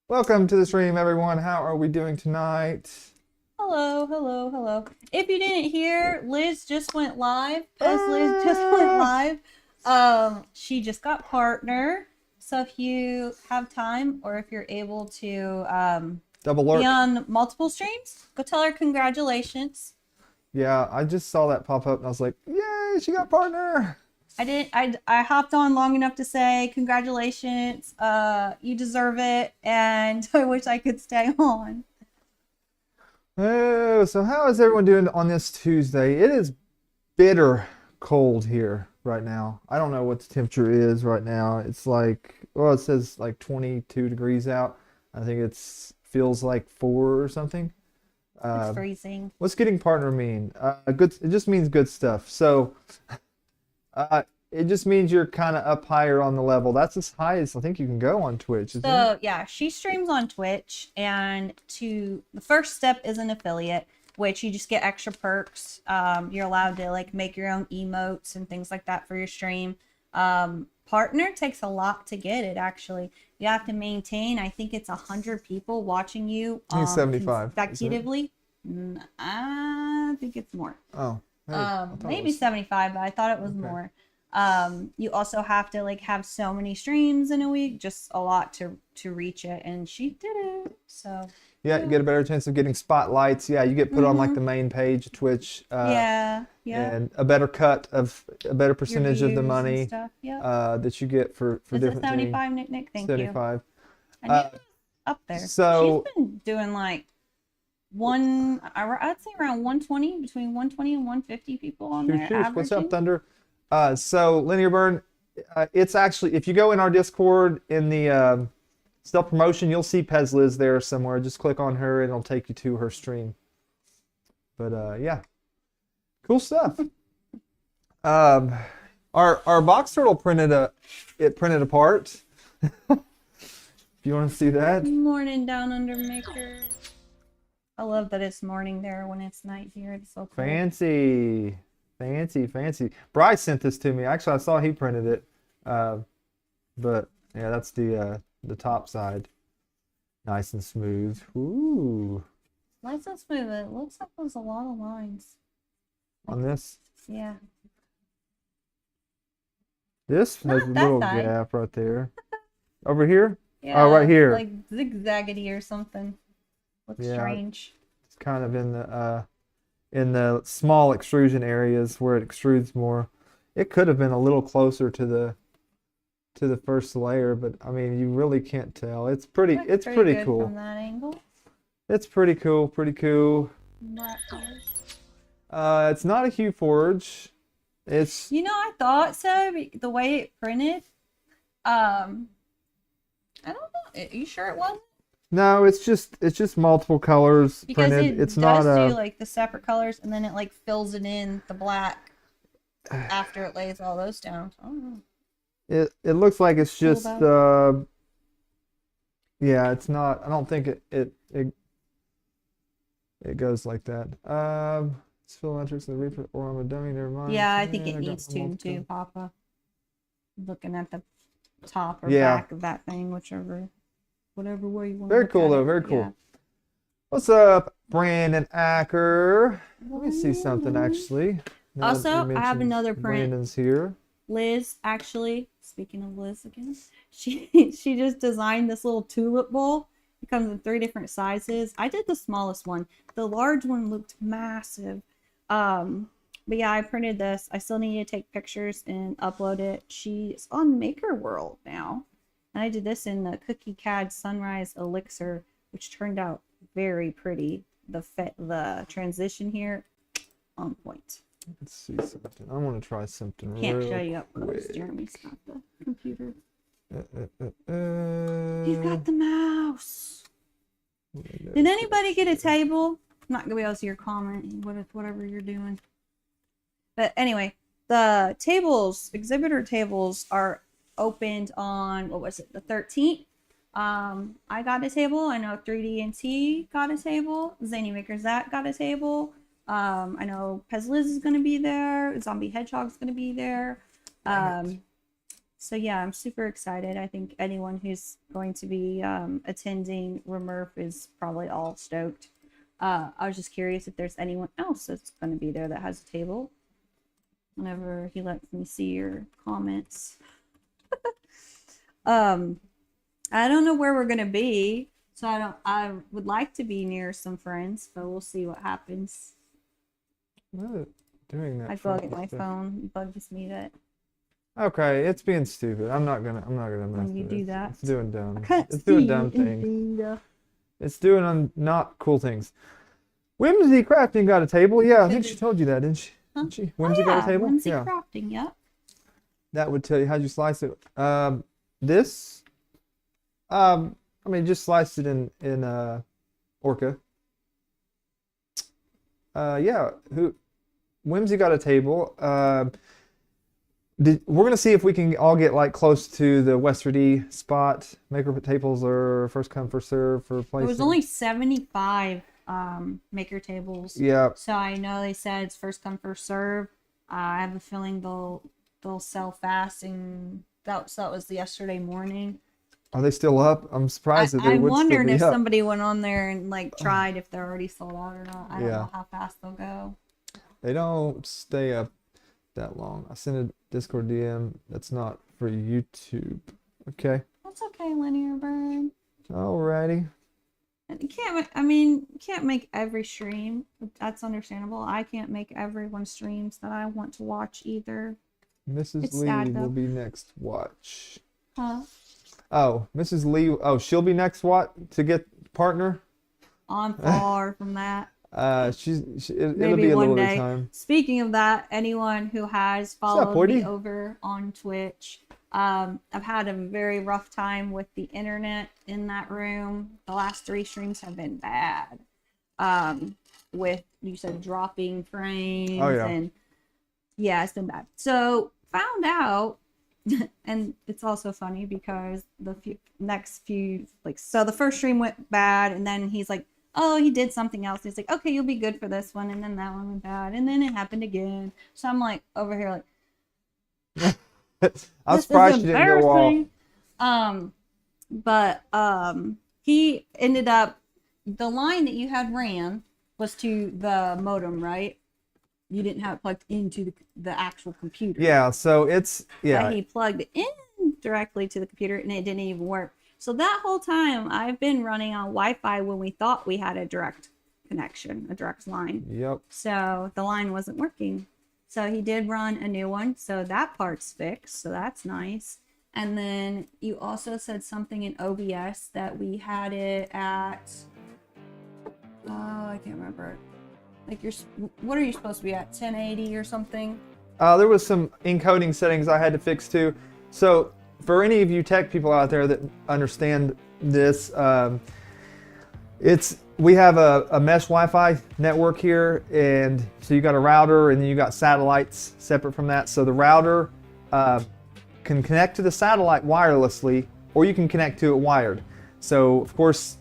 Welcome to the stream, everyone. How are we doing tonight? Hello, hello, hello. If you didn't hear, Liz just went live. Liz just went live. She just got partner. So if you have time or if you're able to Double lurk. be on multiple streams, go tell her congratulations. Yeah, I just saw that pop up and I was like, yay, she got partner. I hopped on long enough to say congratulations. You deserve it, and I wish I could stay on. Oh, so how is everyone doing on this Tuesday? It is bitter cold here right now. I don't know what the temperature is right now. It's like, well, it says like 22 degrees out. I think it's feels like 4 or something. It's freezing. What's getting partner mean? Good. It just means good stuff. So, it just means you're kind of up higher on the level. That's as high as I think you can go on Twitch, isn't it? Yeah, she streams on Twitch, and the first step is an affiliate, which you just get extra perks. You're allowed to like make your own emotes and things like that for your stream. Partner takes a lot to get it. Actually, you have to maintain. I think it's 100 people watching you. I think 75 consecutively. I think it's more. Oh, hey, maybe 75, but I thought it was more. You also have to like have so many streams in a week, just a lot to reach it, and she did it. So yeah, you get a better chance of getting spotlights. Yeah, you get put on like the main page of Twitch. Yeah. And a better percentage of the money that you get for different 75, Nick. Thank 75. you. Up there. So she's been doing like I'd say around 120, between 120 and 150 people on there. Shoot. What's up, Thunder? So Linear Burn, it's actually, if you go in our Discord in the Stealth Promotion, you'll see Pez Liz there somewhere. Just click on her and it'll take you to her stream. But yeah, cool stuff. Our box turtle printed apart. If you want to see that. Morning down under maker. I love that it's morning there when it's night here. It's so cool. Fancy. Bryce sent this to me. Actually, I saw he printed it. But yeah, that's the top side. Nice and smooth. Ooh. Nice and smooth. It looks like there's a lot of lines. On this? Yeah. This has a little gap right there. Over here? Yeah, oh, right here. Like zigzaggedy or something. Looks strange. It's kind of in the small extrusion areas where it extrudes more. It could have been a little closer to the first layer, but I mean, you really can't tell. It's pretty cool from that angle. It's pretty cool. It's not a Hue Forge. It's, I thought so. The way it printed. I don't know. Are you sure it wasn't? No, it's just multiple colors because printed. It's not do like the separate colors, and then it like fills it in the black after it lays all those down. I don't know. It looks like it's just yeah, it's not. I don't think it goes like that. It's Filametrics and the Reaper or I'm a dummy. Never mind. Yeah, I think it needs to too, Papa. Looking at the top or back of that thing, whatever way you want. Very cool though. Very cool. Yeah. What's up, Brandon Acker? Let me see something actually. Also, I have another print. Brandon's here. Liz, actually, speaking of Liz again, she just designed this little tulip bowl. It comes in 3 different sizes. I did the smallest one. The large one looked massive. But yeah, I printed this. I still need to take pictures and upload it. She's on Maker World now. And I did this in the Cookie CAD Sunrise Elixir, which turned out very pretty. The transition here, on point. Let's see something. I want to try something. Can't show you up close. Jeremy's got the computer. He's got the mouse. Did anybody get a table? I'm not gonna be able to see your comment. Whatever you're doing. But anyway, the exhibitor tables are opened on, what was it, the 13th. I got a table. I know 3D&T got a table. Zany Maker Zach got a table. I know Pez Liz is going to be there. Zombie Hedgehog's going to be there. So yeah, I'm super excited. I think anyone who's going to be attending Remurf is probably all stoked. I was just curious if there's anyone else that's going to be there that has a table. Whenever he lets me see your comments. I don't know where we're going to be, so I would like to be near some friends, but we'll see what happens. What? Doing that. I bug at my phone. Bugs me that. Okay, it's being stupid. I'm not gonna mess When you with do it. that. It's doing dumb. I can't It's doing see dumb things. anything. It's doing not cool things. Whimsy Crafting got a table. Yeah, I think she told you that, didn't she? Huh? Didn't she? Whimsy got a table. Whimsy Yeah. Crafting, yep. That would tell you how'd you slice it. This, I mean, just sliced it in Orca. Yeah. Whimsy got a table. We're gonna see if we can all get like close to the Westford E spot. Maker tables are first come first serve for placing. It was only 75 maker tables. Yeah. So I know they said it's first come first serve. I have a feeling they'll sell fast, and that was yesterday morning. Are they still up? I'm surprised that they I would still wondered be if up. somebody went on there and like tried if they're already sold out or not. I don't Yeah. know how fast they'll go. They don't stay up that long. I sent a Discord DM. That's not for YouTube. Okay. That's okay, Linear Burn. Alrighty. And you can't make every stream. That's understandable. I can't make everyone's streams that I want to watch either. Mrs. It's Lee sad, though. will be next watch. Huh? Oh, Mrs. Lee. Oh, she'll be next what to get partner? I'm far from that. It'll Maybe be a one little bit day. of time. Speaking of that, anyone who has followed me Woody? over on Twitch, I've had a very rough time with the internet in that room. The last 3 streams have been bad. With, you said, dropping frames. Oh, yeah. And yeah, it's been bad. So found out, and it's also funny because next few, like, so the first stream went bad, and then he's like, oh, he did something else. He's like, okay, you'll be good for this one. And then that one went bad. And then it happened again. So I'm like, over here, like, I'm this surprised is she didn't go all. embarrassing. But he ended up, the line that you had ran was to the modem, right? You didn't have it plugged into the actual computer. Yeah, so it's, yeah. But he plugged it in directly to the computer, and it didn't even work. So that whole time, I've been running on Wi-Fi when we thought we had a direct connection, a direct line. Yep. So the line wasn't working. So he did run a new one. So that part's fixed. So that's nice. And then you also said something in OBS that we had it at, oh, I can't remember. Like, what are you supposed to be at, 1080 or something? There was some encoding settings I had to fix too. So for any of you tech people out there that understand this, we have a mesh Wi-Fi network here, and so you got a router, and then you got satellites separate from that. So the router can connect to the satellite wirelessly, or you can connect to it wired. So of course,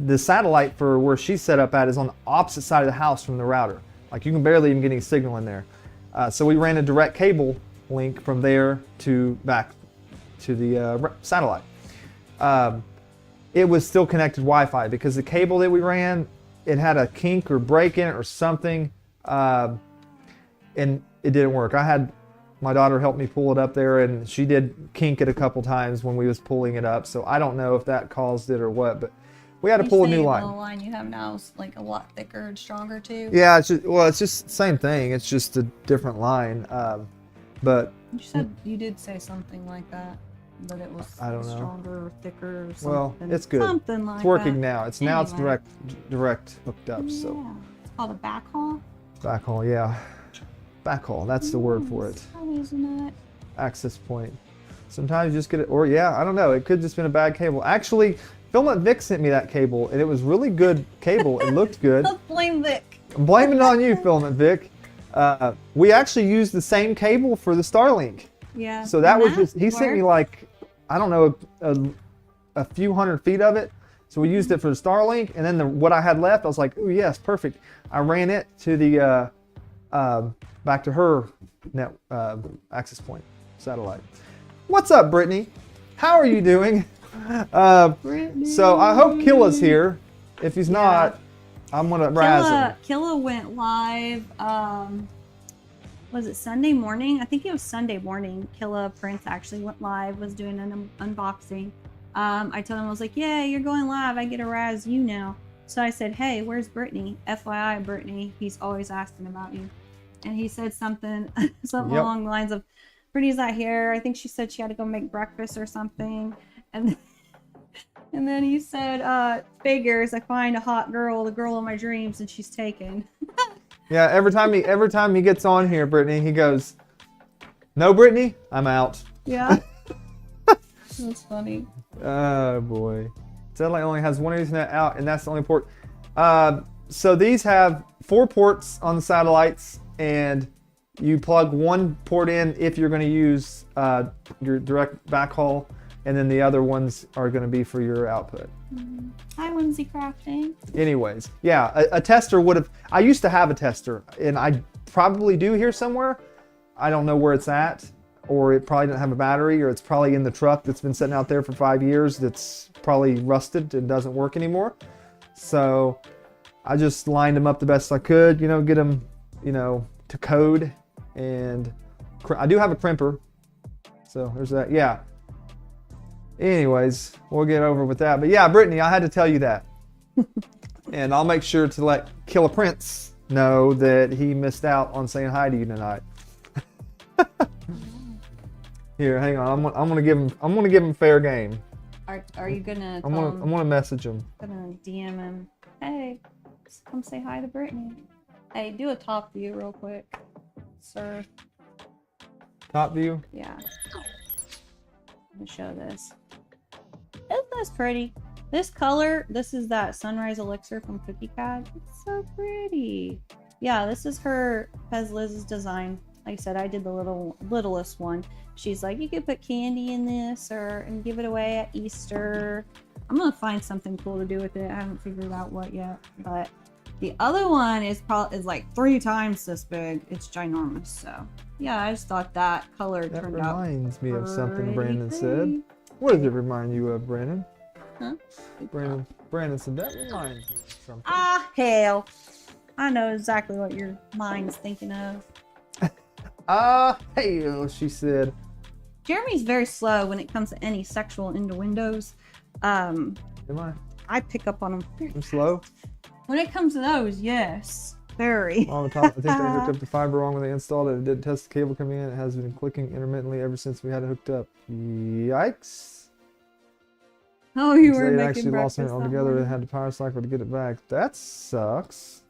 the satellite for where she's set up at is on the opposite side of the house from the router. Like, you can barely even get any signal in there. So we ran a direct cable link from there to back to the satellite. It was still connected Wi-Fi because the cable that we ran, it had a kink or break in it or something, and it didn't work. I had my daughter help me pull it up there, and she did kink it a couple times when we was pulling it up. So I don't know if that caused it or what, but we had to pull a new line. The line you have now is like a lot thicker and stronger too. Yeah, it's just the same thing. It's just a different line. But You did say something like that. But it was I don't know. Stronger or thicker or something. Well, it's good. Something like it's working that. now. It's now it's Anyway. direct hooked up. Yeah. So It's called a backhaul. backhaul, yeah, backhaul. That's the word for it. Funny, isn't it? Access point. Sometimes you just get it, or yeah, I don't know. It could just been a bad cable. Actually, Filament Vic sent me that cable, and it was really good cable. It looked good. Let's blame Vic. I'm blaming it on you, Filament Vic. We actually used the same cable for the Starlink. Yeah. So that was and just, he sent me like, I don't know, a few hundred feet of it. So we used it for the Starlink, and then what I had left, I was like, oh yes, perfect. I ran it to the, back to her net access point satellite. What's up, Brittany? How are you doing? So I hope Keila's here. If he's not, I'm gonna razz him. Keila went live. Was it Sunday morning? I think it was Sunday morning. Keila Prince actually went live. Was doing an unboxing. I told him, I was like, "Yeah, you're going live. I get to razz you now." So I said, "Hey, where's Brittany? FYI, Brittany. He's always asking about you." And he said something along the lines of, "Brittany's not here. I think she said she had to go make breakfast or something." And then he said, "Figures. I find a hot girl, the girl of my dreams, and she's taken." Yeah, every time he gets on here, Brittany, he goes, "No, Brittany, I'm out." Yeah. That's funny. Oh boy. Satellite only has one Ethernet out, and that's the only port. So these have 4 ports on the satellites, and you plug one port in if you're going to use your direct backhaul, and then the other ones are going to be for your output. Hi, Whimsy Crafting. Anyways, yeah, a tester would have. I used to have a tester, and I probably do here somewhere. I don't know where it's at, or it probably doesn't have a battery, or it's probably in the truck that's been sitting out there for 5 years that's probably rusted and doesn't work anymore. So I just lined them up the best I could, get them, to code. And I do have a crimper, so there's that. Yeah. Anyways, we'll get over with that. But yeah, Brittany, I had to tell you that. And I'll make sure to let Keila Prince know that he missed out on saying hi to you tonight. Here, hang on. I'm gonna give him fair game. Are you gonna? I'm gonna message him. Gonna DM him. Hey, come say hi to Brittany. Hey, do a top view real quick, sir. Top view. Yeah. Let me show this. Isn't this pretty? This color. This is that Sunrise Elixir from Cookie Cat. It's so pretty. Yeah, this is her Pez Liz's design. Like I said, I did the littlest one. She's like, you could put candy in this and give it away at Easter. I'm gonna find something cool to do with it. I haven't figured out what yet. But the other one is like 3 times this big. It's ginormous. So yeah, I just thought that color turned out. That reminds me of something Brandon pretty. said. What does it remind you of, Brandon? Huh? Brandon said that reminds me of something. Ah, hell. I know exactly what your mind's thinking of. Hell, she said. Jeremy's very slow when it comes to any sexual innuendos. Am I? I pick up on them. I'm slow. When it comes to those, yes, very. On the top, I think they hooked up the fiber wrong when they installed it. It didn't test the cable coming in. It has been clicking intermittently ever since we had it hooked up. Yikes. Oh, you were They making actually lost breakfast it altogether and had to power cycle to get it back. That sucks.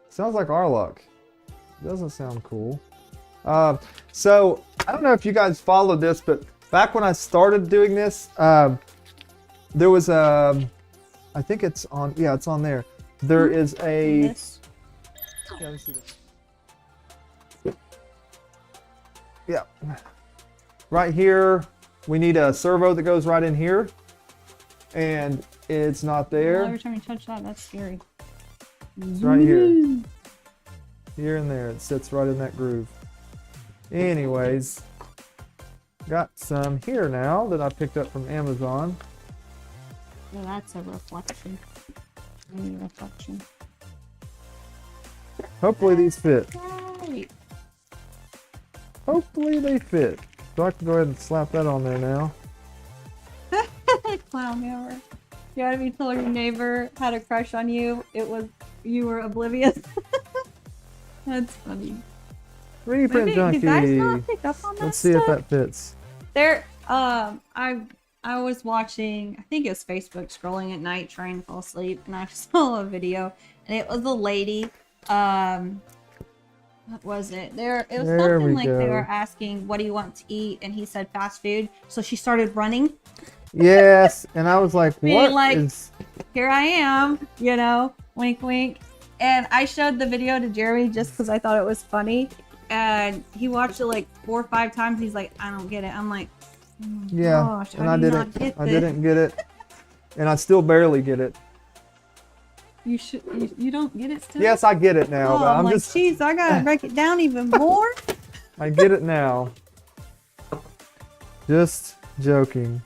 Sounds like our luck. Doesn't sound cool. So I don't know if you guys followed this, but back when I started doing this, there was I think it's on. Yeah, it's on there. There is a. This. Yeah, let me see that. Yeah. Right here, we need a servo that goes right in here, and it's not there. Well, every time you touch that, that's scary. It's right here. Here and there, it sits right in that groove. Anyways, got some here now that I picked up from Amazon. Well, that's a reflection. Any reflection. Hopefully these fit. Right. Hopefully they fit. So I can go ahead and slap that on there now. Clown hammer. You know what I mean? Told your neighbor had a crush on you. You were oblivious. That's funny. Reprint Did you guys not junkie. pick up on that Let's see if stuff? that fits. There, I was watching, I think it was Facebook, scrolling at night trying to fall asleep, and I saw a video, and it was a lady, what was it? It was There something we like they go. were asking, what do you want to eat? And he said fast food. So she started running. Yes, and I was like, Being what like- is... Here I am, wink, wink. And I showed the video to Jeremy just because I thought it was funny. And he watched it like 4 or 5 times. He's like, I don't get it. I'm like, oh my Yeah, gosh, and I I do not didn't. get I this. didn't get it, and I still barely get it. You should. You don't get it still. Yes, I get it now, Oh, but I'm I'm like, just. geez, I gotta break it down even more. I get it now. Just joking.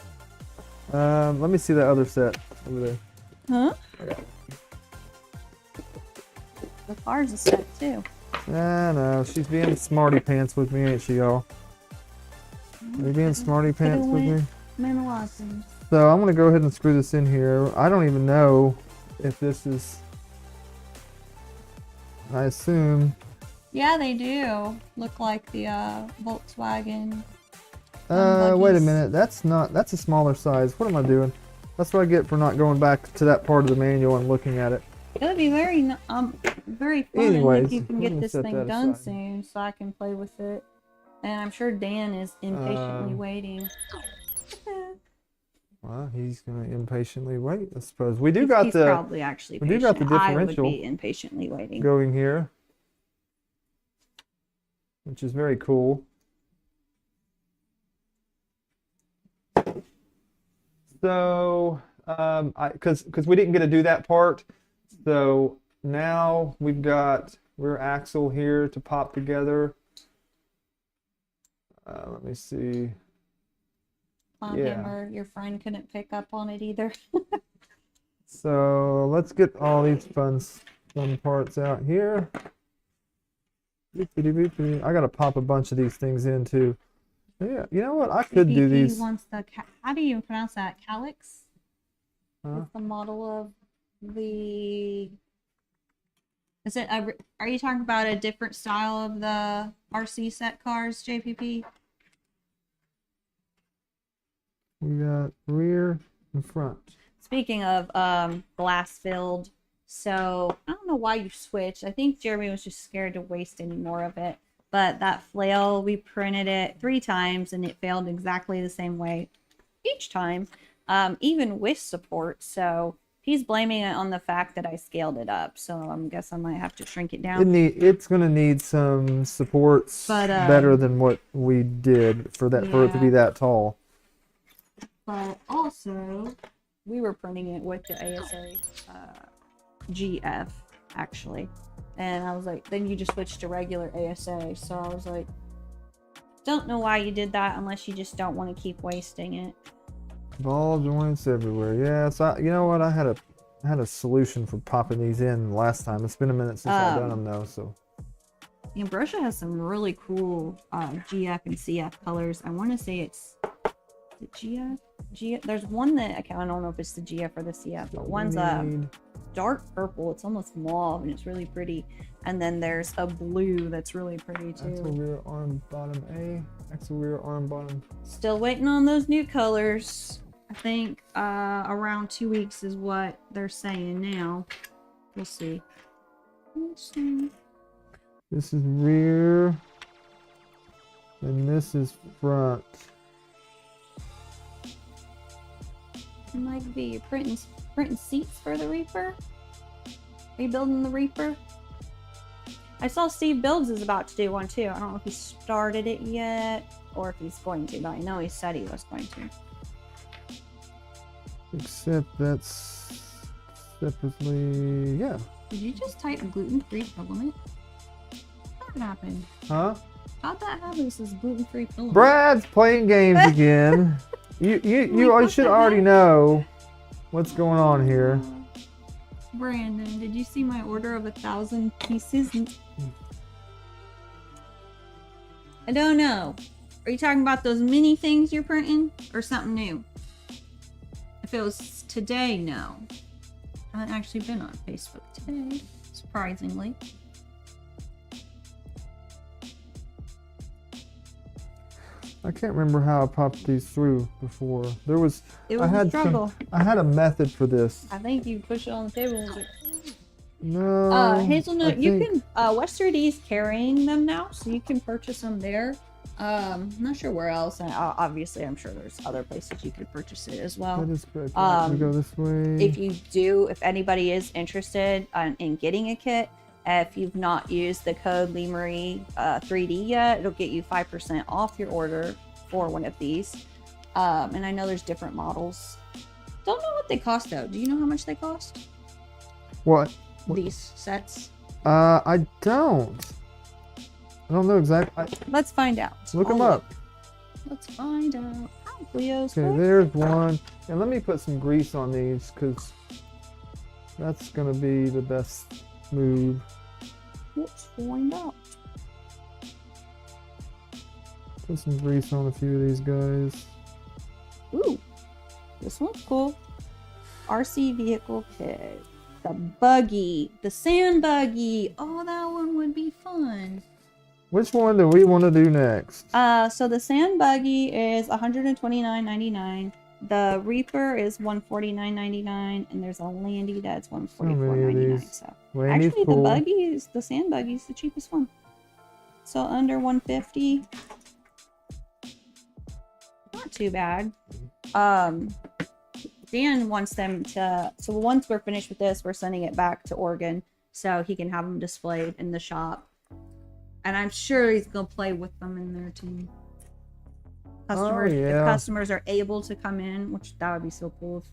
Let me see that other set over there. Huh? The car's a set too. No, she's being smarty pants with me, ain't she, y'all? Are you being smarty pants with me? Manalassins. So I'm gonna go ahead and screw this in here. I don't even know if this is. I assume. Yeah, they do look like the Volkswagen. Wait a buggies. minute. That's not. That's a smaller size. What am I doing? That's what I get for not going back to that part of the manual and looking at it. It would be very very fun Anyways, if you can we're get gonna this set thing that done aside. soon, so I can play with it. And I'm sure Dan is impatiently waiting. Well, he's gonna impatiently wait. I suppose we do He's got the probably actually we do got the patient. I would differential be impatiently waiting. going here, which is very cool. So, because we didn't get to do that part, so now we've got rear axle here to pop together. Let me see. Hammer, your friend couldn't pick up on it either. So let's get all these fun parts out here. I gotta pop a bunch of these things in too. Yeah, you know what? I could do these. Wants the how do you pronounce that? Calyx? Huh? It's the model of the. Is it? Are you talking about a different style of the RC set cars, JPP? We got rear and front. Speaking of glass filled, so I don't know why you switched. I think Jeremy was just scared to waste any more of it. But that flail, we printed it 3 times and it failed exactly the same way each time, even with support. So he's blaming it on the fact that I scaled it up. So I guess I might have to shrink it down. It's gonna need some supports better than what we did for that for it to be that tall. But also, we were printing it with the ASA GF actually, and I was like, then you just switched to regular ASA. So I was like, don't know why you did that unless you just don't want to keep wasting it. Ball joints everywhere. Yeah, so you know what? I had a solution for popping these in last time. It's been a minute since I've done them though, so. Ambrosia has some really cool GF and CF colors. I want to say it's the GF. There's one that I don't know if it's the GF or the CF, but one's dark purple. It's almost mauve and it's really pretty. And then there's a blue that's really pretty too. Axle rear arm bottom A. Axle rear arm bottom. Still waiting on those new colors. I think around 2 weeks is what they're saying now. We'll see. This is rear, and this is front. It might be printing seats for the Reaper. Are you building the Reaper? I saw Steve Builds is about to do one too. I don't know if he started it yet or if he's going to, but I know he said he was going to. Except that's separately, yeah. Did you just type gluten-free filament? What happened? Huh? How'd that happen? This is gluten-free filament. Brad's playing games again. You should already know what's going on here. Brandon, did you see my order of 1,000 pieces? I don't know. Are you talking about those mini things you're printing or something new? If it was today, no. I haven't actually been on Facebook today, surprisingly. I can't remember how I popped these through before. It was a struggle. I had a method for this. I think you push it on the table. No. Hazelnut, you can. West 3D is carrying them now, so you can purchase them there. I'm not sure where else. And obviously, I'm sure there's other places you could purchase it as well. That is correct. We go this way. If anybody is interested in getting a kit, if you've not used the code Lemery 3D yet, it'll get you 5% off your order for one of these. And I know there's different models. Don't know what they cost though. Do you know how much they cost? What? These sets? I don't know exactly. Let's find out. Look them up. Let's find out. How Leo's Okay, there's one. And let me put some grease on these because that's gonna be the best move. Let's find out. Put some grease on a few of these guys. Ooh, this one's cool. RC vehicle kit. The buggy. The sand buggy. Oh, that one would be fun. Which one do we want to do next? So the sand buggy is $129.99. The Reaper is $149.99, and there's a Landy that's $144.99. So Landy's actually, cool. the sand buggy is the cheapest one. So under $150. Not too bad. Dan wants them to. So once we're finished with this, we're sending it back to Oregon so he can have them displayed in the shop. And I'm sure he's gonna play with them in there too. Customers, if customers are able to come in, which that would be so cool.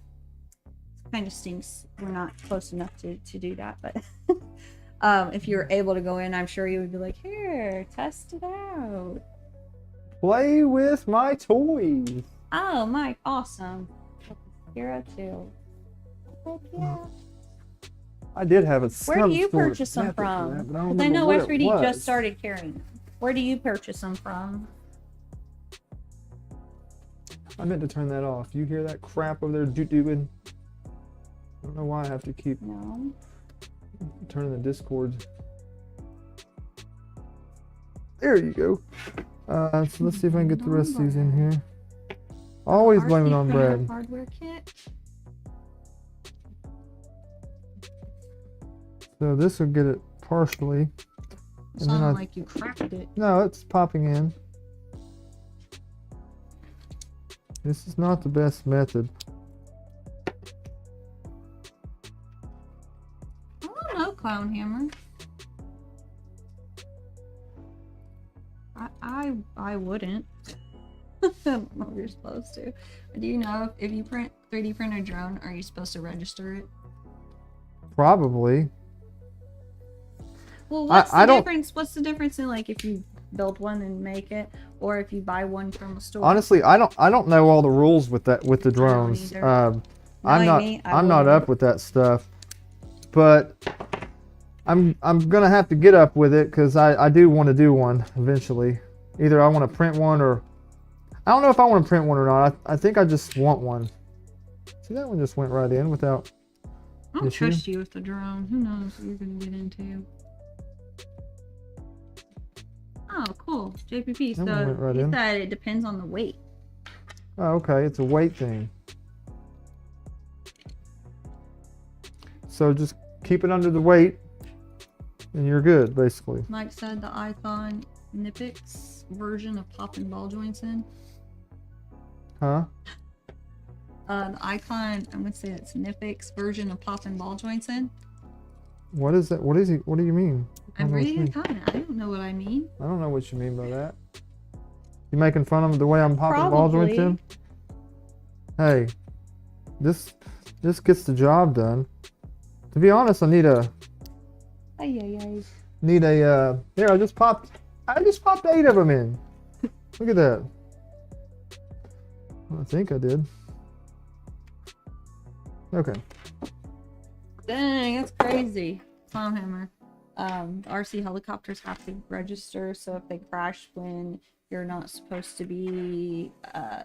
It kind of stinks we're not close enough to do that, but if you were able to go in, I'm sure you would be like, here, test it out. Play with my toys. Oh, Mike, awesome. Hero too. Heck yeah. I did have a. Where do you purchase them from? Because I know S3D just started carrying them. Where do you purchase them from? I meant to turn that off. You hear that crap over there doing? I don't know why I have to keep turning the Discord. There you go. So let's see if I can get the rest of these in here. Always blame it on bread. Hardware kit. So this will get it partially. It sounded like you cracked it. No, it's popping in. This is not the best method. I don't know, Clown Hammer. I wouldn't. I don't know if you're supposed to. Do you know if you 3D print a drone, are you supposed to register it? Probably. Well, what's the difference? What's the difference in like if you build one and make it, or if you buy one from a store? Honestly, I don't know all the rules with the drones. I'm not up with that stuff, but I'm gonna have to get up with it because I do want to do one eventually. Either I want to print one or I don't know if I want to print one or not. I think I just want one. See, that one just went right in without. I don't trust you with the drone. Who knows what you're gonna get into? Oh, cool. JPP. So you said it depends on the weight. Oh, okay. It's a weight thing. So just keep it under the weight and you're good, basically. Mike said the Icon Nipix version of popping ball joints in. Huh? The Icon, I'm going to say it's Nipix version of popping ball joints in. What is that? What is he? What do you mean? I'm reading a comment. I don't know what I mean. I don't know what you mean by that. You making fun of the way I'm popping ball joints in? Hey, this gets the job done. To be honest, I need a. Need a. Here, I just popped 8 of them in. Look at that. I think I did. Okay. Dang, that's crazy. Clown Hammer. RC helicopters have to register, so if they crash when you're not supposed to be,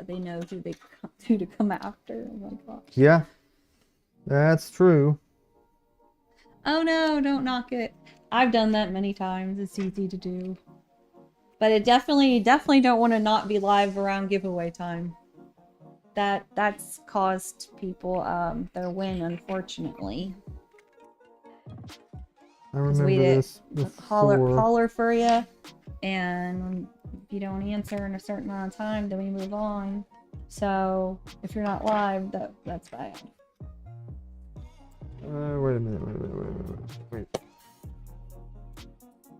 they know who to come after. Oh my gosh. Yeah, that's true. Oh no, don't knock it. I've done that many times. It's easy to do. But it definitely don't want to not be live around giveaway time. That's caused people their win, unfortunately. I remember this before. Holler for you, and if you don't answer in a certain amount of time, then we move on. So if you're not live, that's bad. Wait a minute. Wait.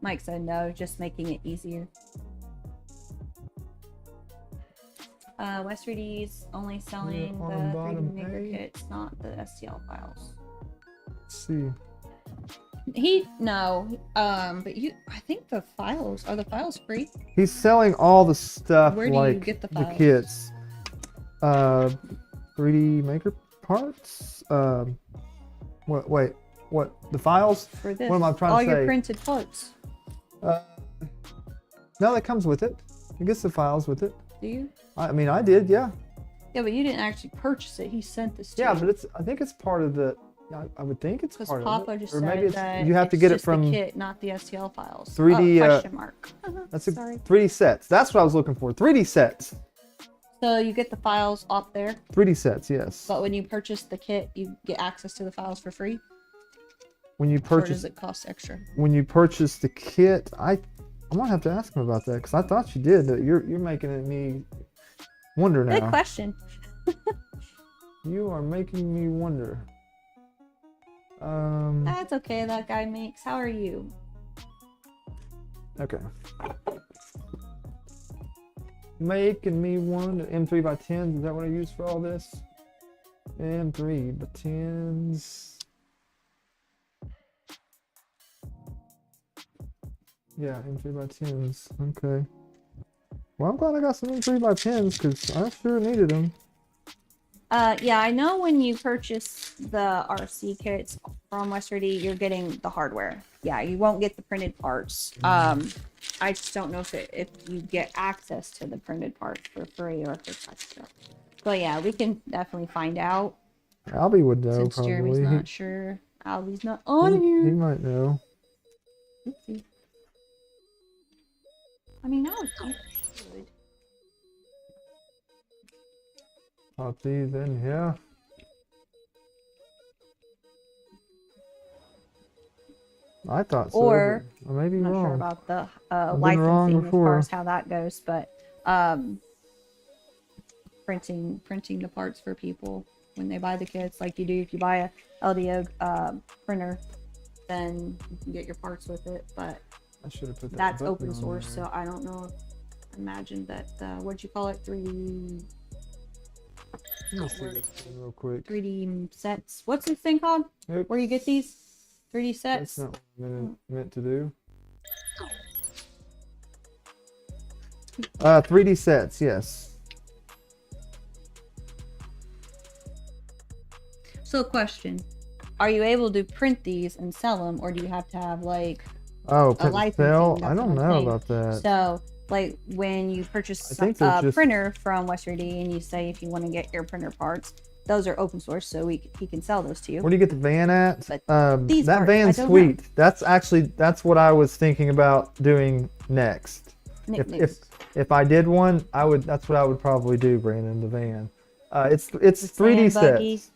Mike said no, just making it easier. West 3D's only selling the 3D maker kits, not the STL files. Let's see. No, but I think the files, are the files free? He's selling all the stuff Where do you like get the the files? kits. 3D maker parts. What? Wait, what? The files? For this. What am I trying all to your say? printed parts. No, that comes with it. It gets the files with it. Do you? I mean, I did, yeah. Yeah, but you didn't actually purchase it. He sent this to Yeah, you. but I think it's part of the. I would think it's Because part Papa of it. just Or said maybe that you have to get it just from the kit, not the STL files. 3D. Question mark. That's a Sorry. 3D sets. That's what I was looking for. 3D sets. So you get the files off there, 3D sets, yes. but when you purchase the kit, you get access to the files for free. When you Or purchase, does it cost extra? when you purchase the kit, I'm gonna have to ask him about that because I thought you did. You're making me wonder now. Good question. You are making me wonder. That's okay. That guy makes. How are you? Okay. Making me wonder. M3 by 10s. Is that what I use for all this? M3 by 10s. Yeah, M3 by 10s. Okay. Well, I'm glad I got some M3 by 10s because I sure needed them. Yeah, I know when you purchase the RC kits from West 3D, you're getting the hardware. Yeah, you won't get the printed parts. I just don't know if you get access to the printed parts for free or if it's extra. But yeah, we can definitely find out. Albie would know Since probably. Jeremy's not sure. Albie's not on here. He might know. Oopsie. I mean, that was good. Pop these in here. I thought so. Or, but I may be I'm not wrong. sure about the been wrong licensing as before. far as how that goes, but printing the parts for people when they buy the kits, like you do if you buy a LDO printer, then you can get your parts with it. But I should have put that. that's button open on source, there. so I don't know. Imagine that. What'd you call it? 3D. Let me see this thing real quick. 3D sets. What's this thing called? Oops. Where you get these 3D That's sets? not what I meant to do. 3D sets, yes. So, question: are you able to print these and sell them, or do you have to have like Oh, a print and licensing? sell? That's I don't what I'm know saying. about that. So, like when you I purchase think a they're just- printer from West 3D and you say if you want to get your printer parts, those are open source, so he can sell those to you. Where do you get the van at? But these that parts, van's I don't sweet. That's what I was thinking about doing next. Nicknames. If I did one, that's what I would probably do, Brandon, the van. It's The 3D sand buggy, sets.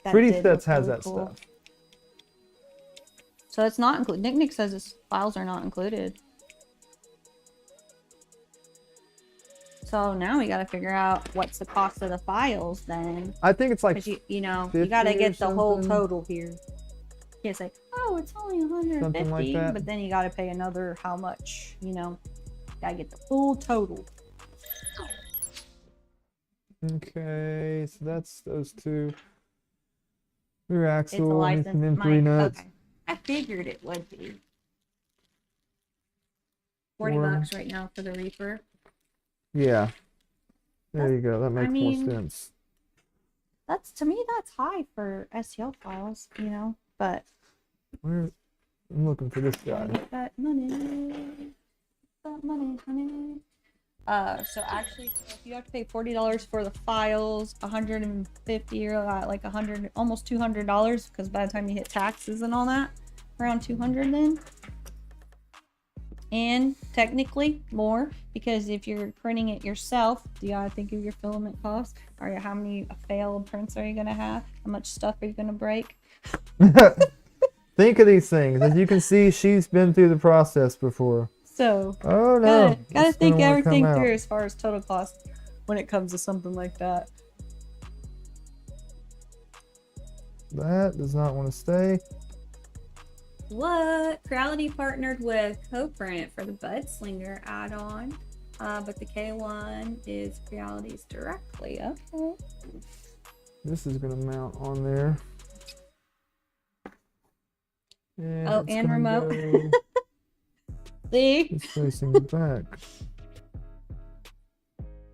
that 3D did sets look has really that cool. stuff. So it's not included. Nick says his files are not included. So now we got to figure out what's the cost of the files then. I think it's like 'Cause you know, 50 you got to or get the whole something. total here. You can't say, oh, it's only 150, Something like that. but then you got to pay another how much, you know. Got to get the full total. Okay, so that's those two. Rear It's a axle, and license. some M3 nuts. Okay. I figured it would be. 40 Or- bucks right now for the Reaper. Yeah. There you go. That makes mean- more sense. To me, that's high for STL files, you know, but I'm looking for this guy. get that money. That money, honey. So actually, if you have to pay $40 for the files, $150 or like $100, almost $200, because by the time you hit taxes and all that, around $200 then. And technically more, because if you're printing it yourself, do you gotta think of your filament costs? Or how many failed prints are you gonna have? How much stuff are you gonna break? Think of these things. As you can see, she's been through the process before. So Oh no. gotta it's think gonna wanna everything come out. through as far as total cost when it comes to something like that. That does not want to stay. What? Creality partnered with CoPrint for the Bud Slinger add-on, but the K1 is Creality's directly. Okay. This is gonna mount on there. And Oh, it's and gonna remote. go- See? It's facing back.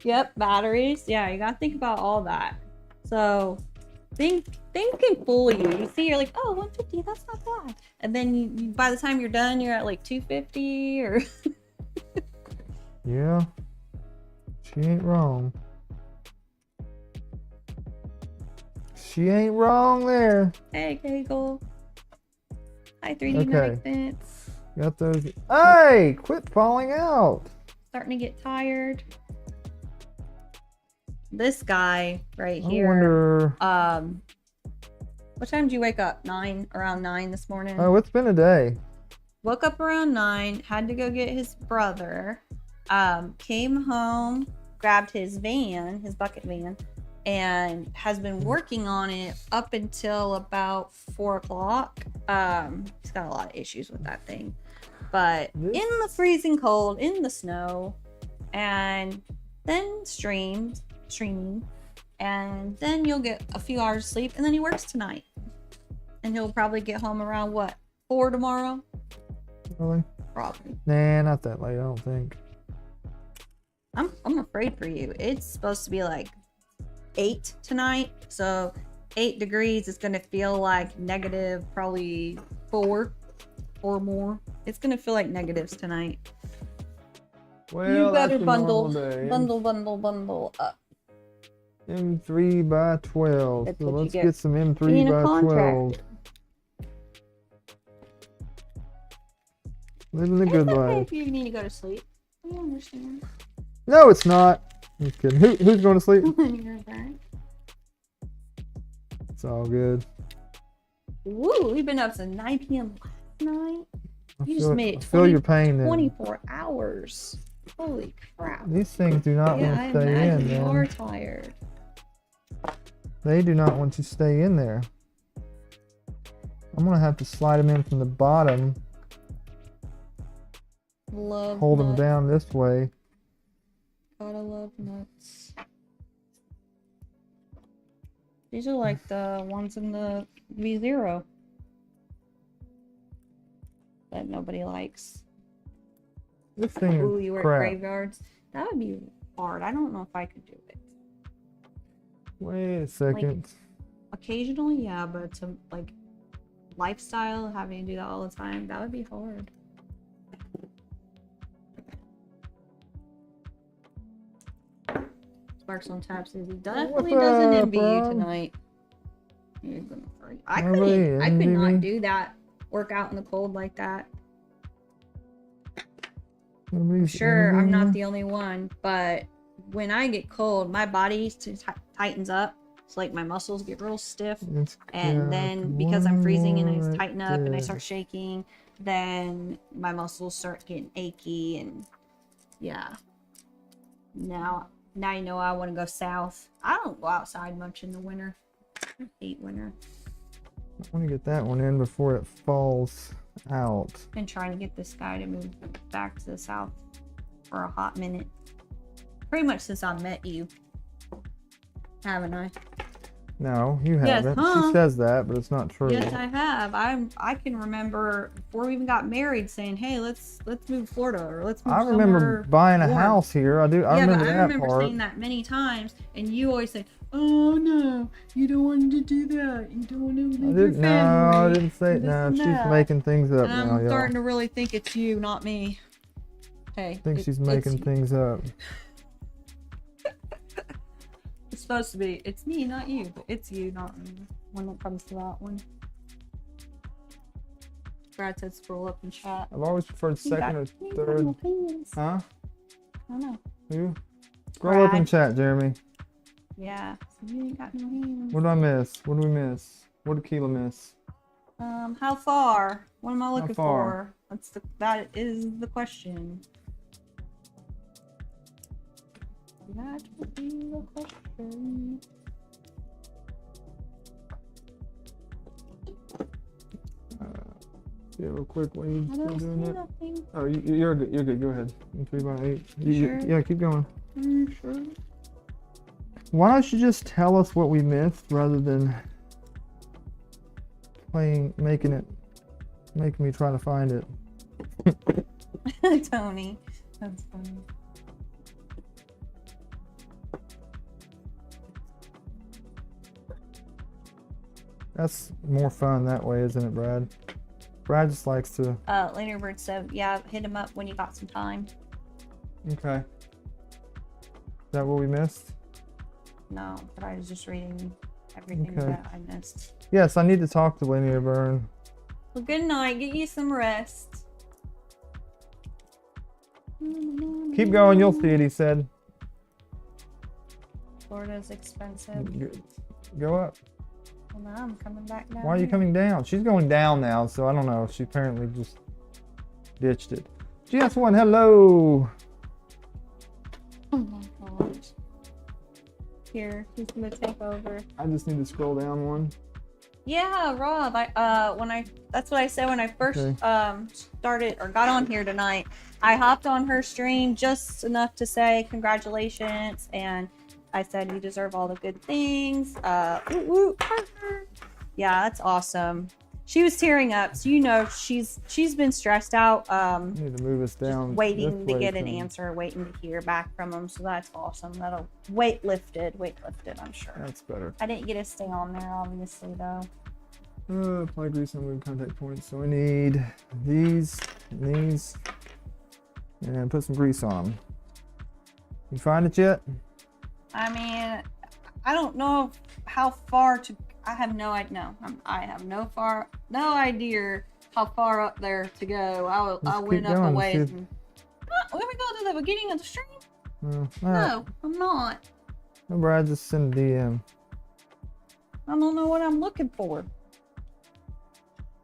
Yep, batteries. Yeah, you gotta think about all that. So things can fool you. You see, you're like, oh, 150, that's not bad. And then by the time you're done, you're at like 250 or Yeah. She ain't wrong. She ain't wrong there. hey, Kegel. Hi, 3D Okay. Fence. Got those. Hey, quit falling out. Starting to get tired. This guy right I here. wonder. What time did you wake up? Around 9 this morning. Oh, it's been a day. Woke up around 9, had to go get his brother, came home, grabbed his van, his bucket van, and has been working on it up until about 4 o'clock. He's got a lot of issues with that thing. But in the freezing cold, in the snow, and then streaming, and then you'll get a few hours of sleep, and then he works tonight. And he'll probably get home around what, 4 tomorrow? Really? Probably. Nah, not that late. I don't think. I'm afraid for you. It's supposed to be like 8 tonight, so 8 degrees is gonna feel like negative probably 4 or more. It's gonna feel like negatives tonight. Well, You better that's a bundle normal day. up. M3 by 12. That's So what you let's get get some M3 being a by 12. contractor. Living the It's good okay life. if you need to go to sleep. We understand. No, it's not. Just kidding. Who's going to sleep? You're back. It's all good. Woo, we've been up since 9 p.m. last night. I You just feel, made I it feel your pain then. 24 hours. Holy crap. These things do not Yeah, want I to stay imagine in, you man. are tired. They do not want to stay in there. I'm going to have to slide them in from the bottom. Love Hold them nuts. down this way. Gotta love nuts. These are like the ones in the V0 that nobody likes. This thing Ooh, is you work crap. graveyards? That would be hard. I don't know if I could do it. Wait a second. Occasionally, yeah, but to like lifestyle, having to do that all the time, that would be hard. Sparks on tap says he definitely What's doesn't up, envy you bro? tonight. You're gonna freak. I Nobody couldn't. I could envy not me? do that. Work out in the cold like that. Nobody's Sure, I'm envying not you? the only one, but when I get cold, my body tightens up. It's like my muscles get real stiff, It's and got then because I'm freezing and one I right tighten up and I there. start shaking, then my muscles start getting achy, and yeah. Now you know I want to go south. I don't go outside much in the winter. I hate winter. I want to get that one in before it falls out. Been trying to get this guy to move back to the south for a hot minute. Pretty much since I met you. Haven't I? No, you Yes, haven't. huh? She says that, but it's not true. Yes, I have. I can remember before we even got married saying, "Hey, let's move to Florida or let's move I remember somewhere buying a warm." house here. I do. I Yeah, remember but I that remember part. saying that many times, and you always say, "Oh no, you don't want to do that. You don't want to leave your family." No, I didn't say it. this No, and she's that." making things up And now, I'm y'all. starting to really think it's you, not me. Hey, I think she's it's making you. things up. It's supposed to be. It's me, not you. But it's you, not me. When it comes to that one. Brad said scroll up and chat. I've always preferred second or third. Huh? I don't know. Who? Scroll up in Brad. chat, Jeremy. Yeah. So you ain't got no hands. What did I miss? What did we miss? What did Keila miss? How far? What am I looking far? for? That is the question. That would be the question. Yeah, real quick. What are you I still don't doing see that? nothing. Oh, you're good. You're good. Go ahead. 3x8. Sure? Yeah, keep going. Are you sure? Why don't you just tell us what we missed rather than making it Making me try to find it. Tony. That's funny. That's more fun that way, isn't it, Brad? Brad just likes to. Later Bird said, yeah, hit him up when you got some time. Okay. Is that what we missed? No, but I was just reading everything Okay. that I missed. Yes, I need to talk to Linear Burn. Well, good night. Get you some rest. Keep going, you'll see it, he said. Florida's expensive. Go up. Well, now I'm coming back down. Why are you here. coming down? She's going down now, so I don't know. She apparently just ditched it. GS1, hello. Oh my gosh. Here, he's gonna take over. I just need to scroll down one. Yeah, Rob. That's what I said when I first Okay. started or got on here tonight. I hopped on her stream just enough to say congratulations, and I said you deserve all the good things. Yeah, that's awesome. She was tearing up, so you know she's been stressed out. I need to move us down. Waiting this to way get an some. answer, waiting to hear back from them. So that's awesome. That'll weight lifted, I'm sure. That's better. I didn't get to stay on there, obviously, though. Apply grease on moving contact points. So we need these, and these, and put some grease on them. You find it yet? I mean, I don't know how far to. I have no idea. No, I have no idea how far up there to go. I Just went keep up a going, ways. see if- And, let me go to the beginning of the stream. No. All right. No, I'm not. No, Brad, just send a DM. I don't know what I'm looking for.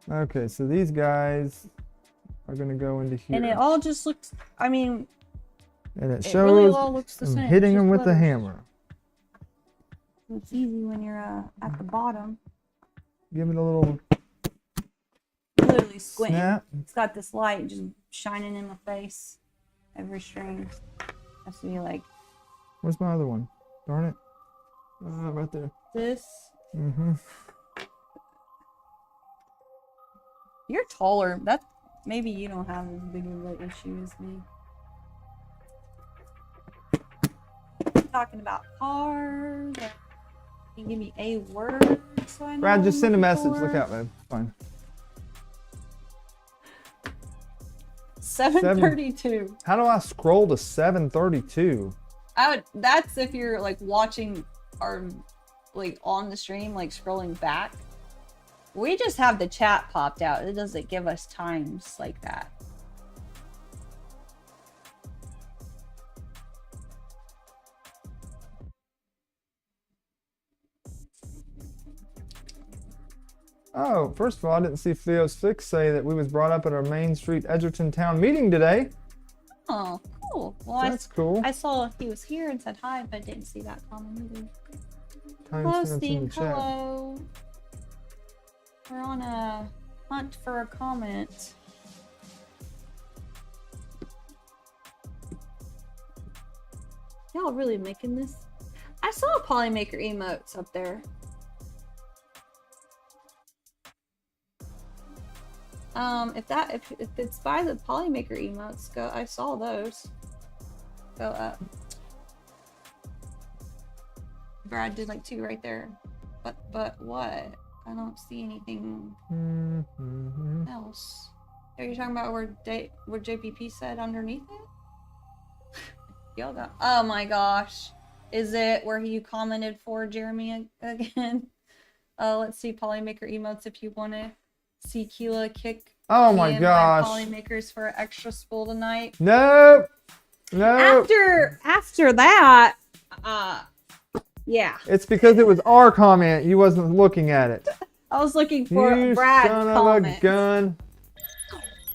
Okay, so these guys are gonna go into here, And it all just looks. I mean, and it it shows really all looks the I'm same. hitting It's them just with the letters. hammer. It's easy when you're at the bottom. Give it a little Literally squinting. snap. It's got this light just shining in my face. Every string. Has to be like Where's my other one? Darn it. Right there. this. Mm-hmm. You're taller. That maybe you don't have as big of an issue as me. Talking about cars. Can you give me a word so I know Brad, what just I'm send a looking message. for? Look out, man. Fine. 732. How do I scroll to 732? That's if you're like watching or like on the stream, like scrolling back. We just have the chat popped out. It doesn't give us times like that. Oh, first of all, I didn't see Theo's Fix say that we was brought up at our Main Street Edgerton Town meeting today. Oh, cool. Well, That's cool. I saw he was here and said hi, but didn't see that comment either. Hello, Hello, in Steve. the chat. Hello. We're on a hunt for a comment. Y'all really making this? I saw Polymaker emotes up there. If it's by the Polymaker emotes, go. I saw those. Go up. Brad did like 2 right there. But what? I don't see anything Mm-hmm. else. Are you talking about where JPP said underneath it? Y'all got. Oh my gosh. Is it where you commented for Jeremy again? Let's see Polymaker emotes if you want to see Keila kick. Oh me my and gosh. Polymakers for an extra spool tonight. Nope. Nope. After that, yeah. It's because it was our comment. You wasn't looking at it. I was looking for You Brad's son of comment. a gun.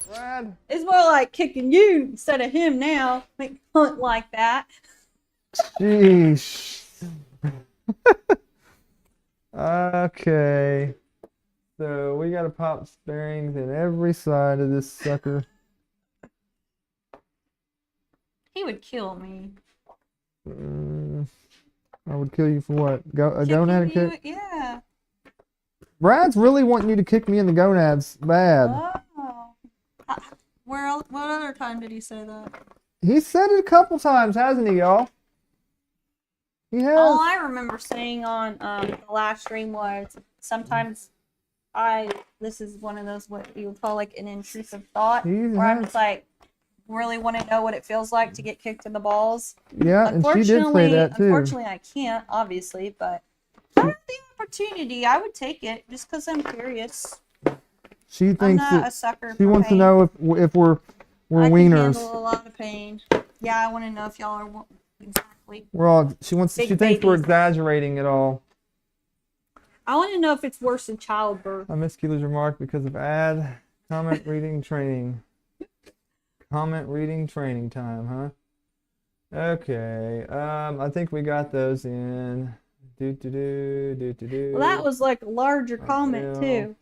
Brad. It's more like kicking you instead of him now. Make hunt like that. Sheesh. Okay. So we gotta pop bearings in every side of this sucker. He would kill me. I would kill you for what? A Kicking gonad you? kick? Yeah. Brad's really wanting you to kick me in the gonads bad. other time did he say that? He said it a couple times, hasn't he, y'all? He has. All I remember saying on the last stream was sometimes this is one of those what you would call like an intrusive thought, where I'm just like really want to know what it feels like to get kicked in the balls. Yeah, and she did say that too. Unfortunately, I can't, obviously, but if I had the opportunity, I would take it just because I'm curious. She I'm thinks not that a sucker. she wants to know if we're I can wieners. handle a lot of pain. Yeah, I want to know if y'all are exactly. We're all. She Big thinks we're babies. exaggerating it all. I want to know if it's worse than childbirth. I missed Keila's remark because of comment reading training. Comment reading training time, huh? Okay. I think we got those in. Well, that was like a larger comment Yeah. too.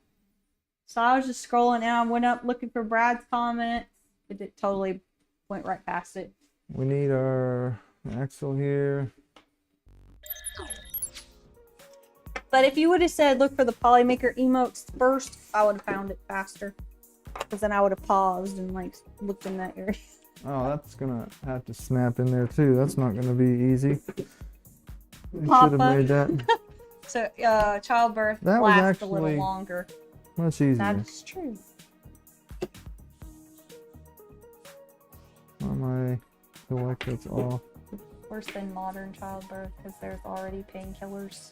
So I was just scrolling and I went up looking for Brad's comment. It totally went right past it. We need our axle here. But if you would have said look for the Polymaker emotes first, I would have found it faster. Because then I would have paused and like looked in that area. Oh, that's gonna have to snap in there too. That's not gonna be easy. We should Papa. have made that So childbirth That was lasts a little actually- longer. much easier. That's true. On my feel like that's off. Worse than modern childbirth because there's already painkillers.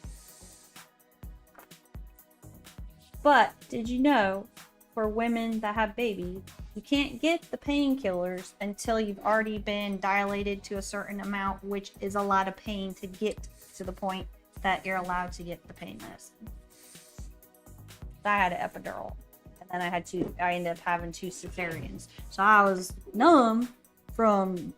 But did you know, for women that have babies, you can't get the painkillers until you've already been dilated to a certain amount, which is a lot of pain to get to the point that you're allowed to get the pain medicine. I had an epidural, and then I ended up having 2 cesareans. So I was numb from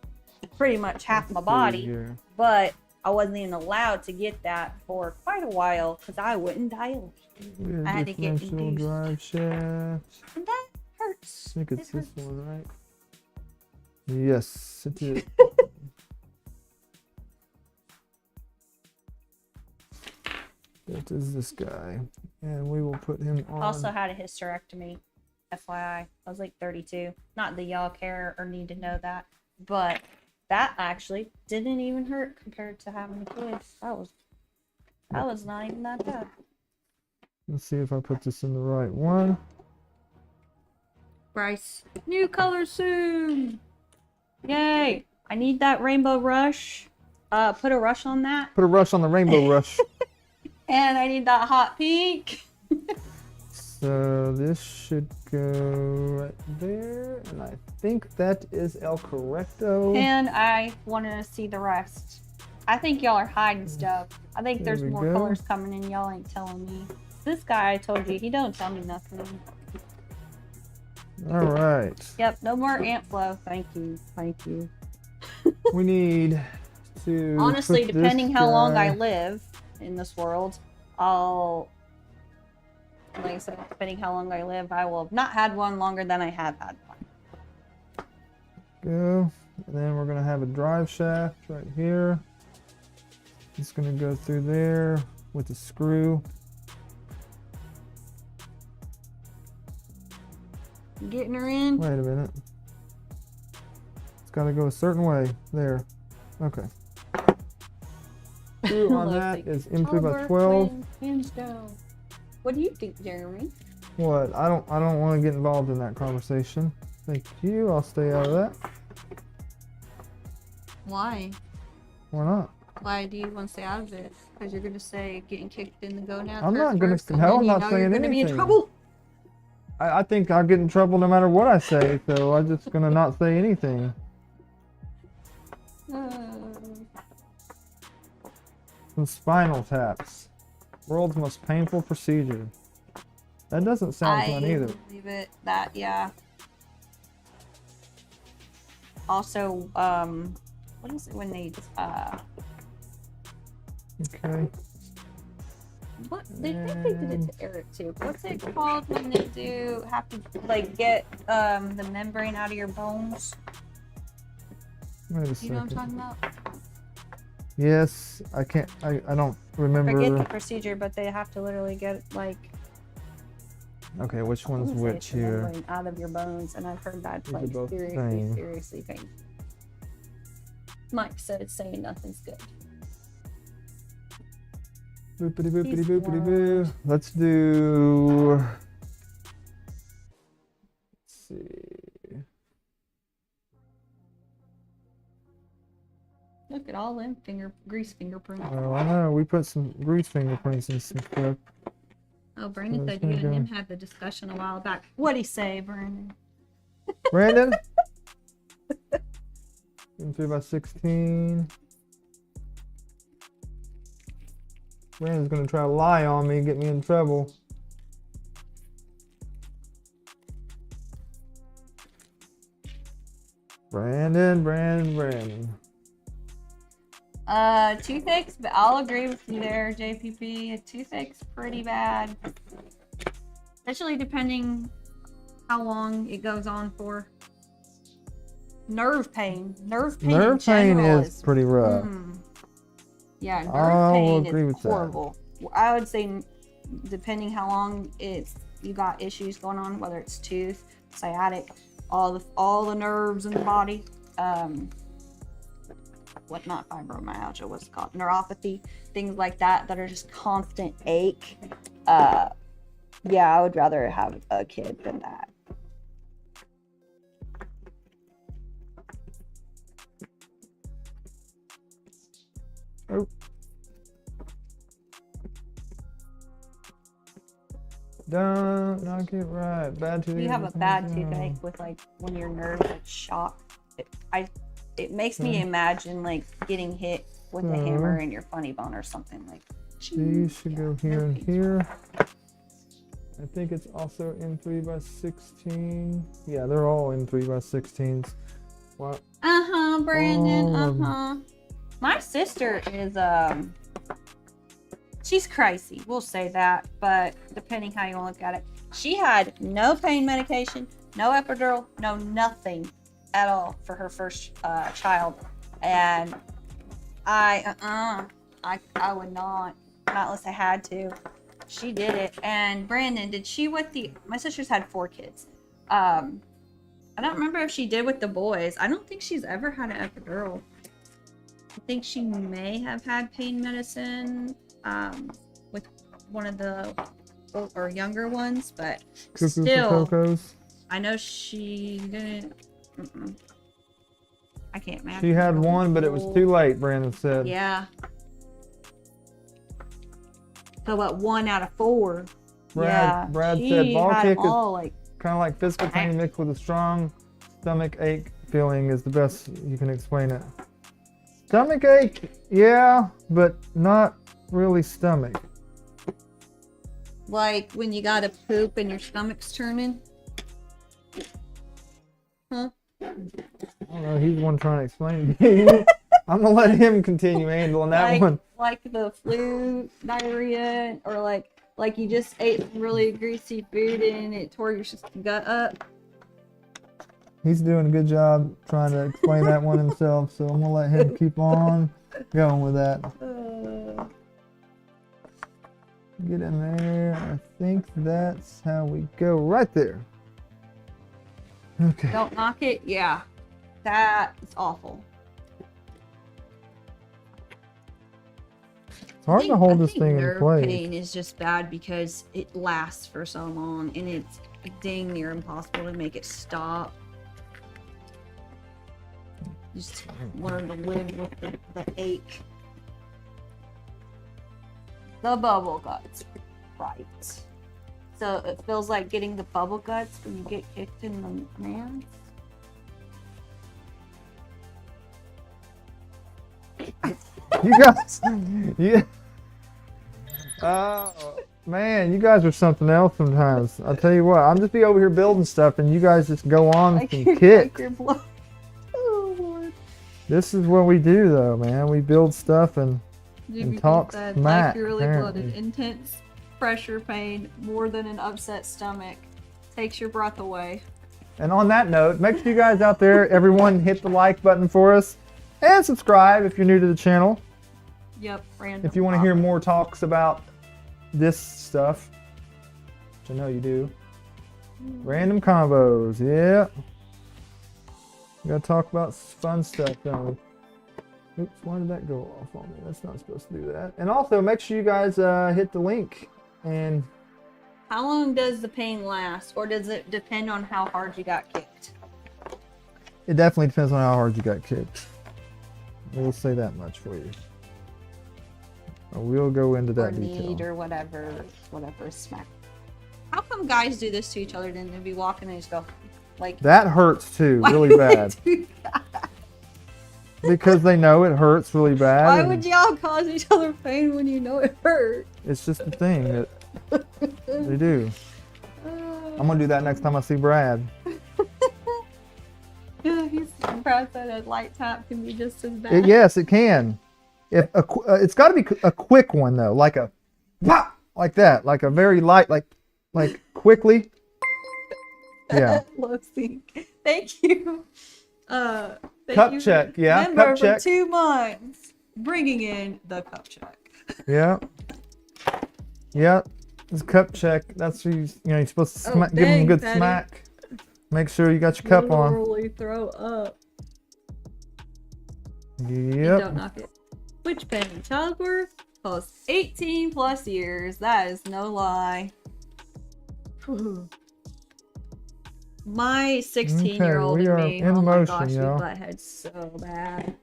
pretty much half my body, Here. but I wasn't even allowed to get that for quite a while because I wouldn't dilate. Rear I had to get differential induced. drive shaft. And that hurts. I think it's It this hurts. one, right? Yes, it is. It is this guy, and we will put him on. Also had a hysterectomy, FYI. I was like 32. Not that y'all care or need to know that, but that actually didn't even hurt compared to having kids. That was not even that bad. Let's see if I put this in the right one. Bryce, new color soon! Yay! I need that rainbow rush. Put a rush on that. Put a rush on the rainbow rush. And I need that hot pink. So this should go right there, and I think that is El Correcto. And I want to see the rest. I think y'all are hiding stuff. I think There there's we more go. colors coming and y'all ain't telling me. This guy I told you, he don't tell me nothing. All right. Yep, no more ant flow. Thank you. Thank you. We need to. Honestly, put depending this how long I guy- live in this world, like I said, depending how long I live, I will have not had one longer than I have had one. Go, and then we're gonna have a drive shaft right here. It's gonna go through there with a screw. Getting her in. Wait a minute. It's gotta go a certain way. There. Okay. Screw on that is M3 by 12. Hands down. What do you think, Jeremy? What? I don't want to get involved in that conversation. Thank you. I'll stay out of that. Why? Why not? Why do you want to stay out of it? Because you're going to say getting kicked in the gonads. I'm not gonna- first, and no, then I'm you not know saying you're gonna be in anything. trouble. I think I'll get in trouble no matter what I say, so I'm just gonna not say anything. Some spinal taps. World's most painful procedure. That doesn't sound fun either. believe it. That, yeah. Also, what is it when they, Okay. what, they think they did it to Eric too. What's it called when they have to, like, get, the membrane out of your bones? Wait a You know what I'm second. talking about? Yes, I can't. I don't remember. Forget the procedure, but they have to literally get, like, Okay, which one's I wouldn't which say it's here? remembering out of your bones, and I've heard that's These are like both the seriously, same. seriously painful. Mike said saying nothing's good. Boopity boopity He's boopity blind. boo. Let's do. Let's see. Look at all them grease fingerprints. Oh, I know. We put some grease fingerprints in some stuff. Oh, Brandon So said it's you and gonna him go- had the discussion a while back. What'd he say, Brandon? Brandon? 3x16. Brandon's gonna try to lie on me and get me in trouble. Brandon. Toothache's, but I'll agree with you there, JPP. A toothache's pretty bad. Especially depending how long it goes on for. Nerve pain. Nerve pain in Nerve pain general is pretty rough. Yeah, nerve I will pain agree is with that. horrible. I would say depending how long you got issues going on, whether it's tooth, sciatic, all the nerves in the body, not fibromyalgia, what's it called, neuropathy, things like that are just constant ache. Yeah, I would rather have a kid than that. Oh. Don't knock it right. Bad tooth. You have a bad toothache with like when your nerves like shock. It makes me imagine like getting hit with a hammer in your funny bone or something like. These should go here no and pain. here. I think it's also in 3x16. Yeah, they're all in 3x16s. Wow. Brandon. Oh. My sister is she's crazy. We'll say that, but depending how you want to look at it, she had no pain medication, no epidural, no nothing at all for her first child, and I would not unless I had to. She did it. And Brandon, did she my sister's had 4 kids. I don't remember if she did with the boys. I don't think she's ever had an epidural. I think she may have had pain medicine with one of the or younger ones, but Cuckoo for still, Cocos. I know she didn't. I can't imagine. She had one, but it was too late, Brandon said. Yeah. So what? 1 out of 4. Brad she said ball had kick them all, like, is kind of like physical pain mixed with a strong stomach ache feeling is the best you can explain it. Stomach ache, yeah, but not really stomach. like when you gotta poop and your stomach's turning. Huh? I don't know, he's the one trying to explain it to you. I'm gonna let him continue handling that one. Like the flu, diarrhea, or like you just ate some really greasy food and it tore your gut up. He's doing a good job trying to explain that one himself, so I'm gonna let him keep on going with that. Get in there. I think that's how we go right there. Okay. Don't knock it. Yeah, that is awful. It's hard to hold this thing in nerve place. pain is just bad because it lasts for so long and it's dang near impossible to make it stop. Just learn to live with the ache. The bubble guts, right? So it feels like getting the bubble guts when you get kicked in the man. You guys, yeah. Oh man, you guys are something else sometimes. I'll tell you what, I'm just be over here building stuff, and you guys just go on Like some you're, kicks. like you're oh Lord. This is what we do, though, man. We build stuff and talk said, smack, like you're really apparently. bloated. Intense pressure pain, more than an upset stomach. Takes your breath away. And on that note, make sure you guys out there, everyone, hit the like button for us and subscribe if you're new to the channel. Yep, random. If you want to hear more talks about this stuff, which I know you do. Random combos. Yeah. We gotta talk about fun stuff, don't we? Oops, why did that go off on me? That's not supposed to do that. And also, make sure you guys hit the link. And how long does the pain last? Or does it depend on how hard you got kicked? it definitely depends on how hard you got kicked. We'll say that much for you. We'll go into that Or detail. need or whatever smack. How come guys do this to each other? Then they'd be walking and just go like That hurts too, why really would bad. they do that? Because they know it hurts really bad. Why and would y'all cause each other pain when you know it hurts? It's just a thing that they do. I'm gonna do that next time I see Brad. Yeah, he's impressed that a light tap can be just as bad. Yes, it can. If it's got to be a quick one though, like a pop, like that, like a very light, like quickly. Yeah. Thank you. Thank Cup you, check, yeah, member, cup check. For 2 months, bringing in the cup check. Yeah. Yeah. It's cup check. That's what you're supposed to give them a dang, good Patty. smack. Make sure you got your cup on. Literally throw up. And Yep. don't knock it. Which pen in childbirth costs 18 plus years. That is no lie. Whew. My 16-year-old we are and me, in oh my motion, gosh, we y'all. butt heads so bad.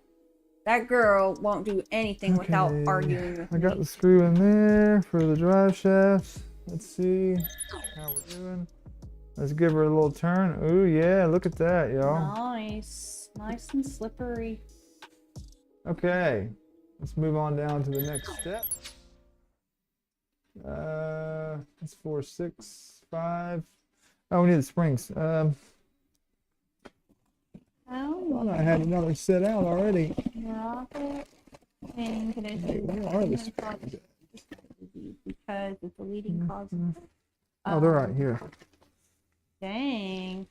That girl won't do anything without Okay, arguing with I got me. the screw in there for the drive shafts. Let's see how we're doing. Let's give her a little turn. Ooh, yeah, look at that, y'all. Nice. Nice and slippery. Okay, let's move on down to the next step. That's 4, 6, 5. Oh, we need the springs. I thought I had another set out already. Yeah, and can I Hey, where are the springs? because it's a leading cause. Oh, they're right here. Dang.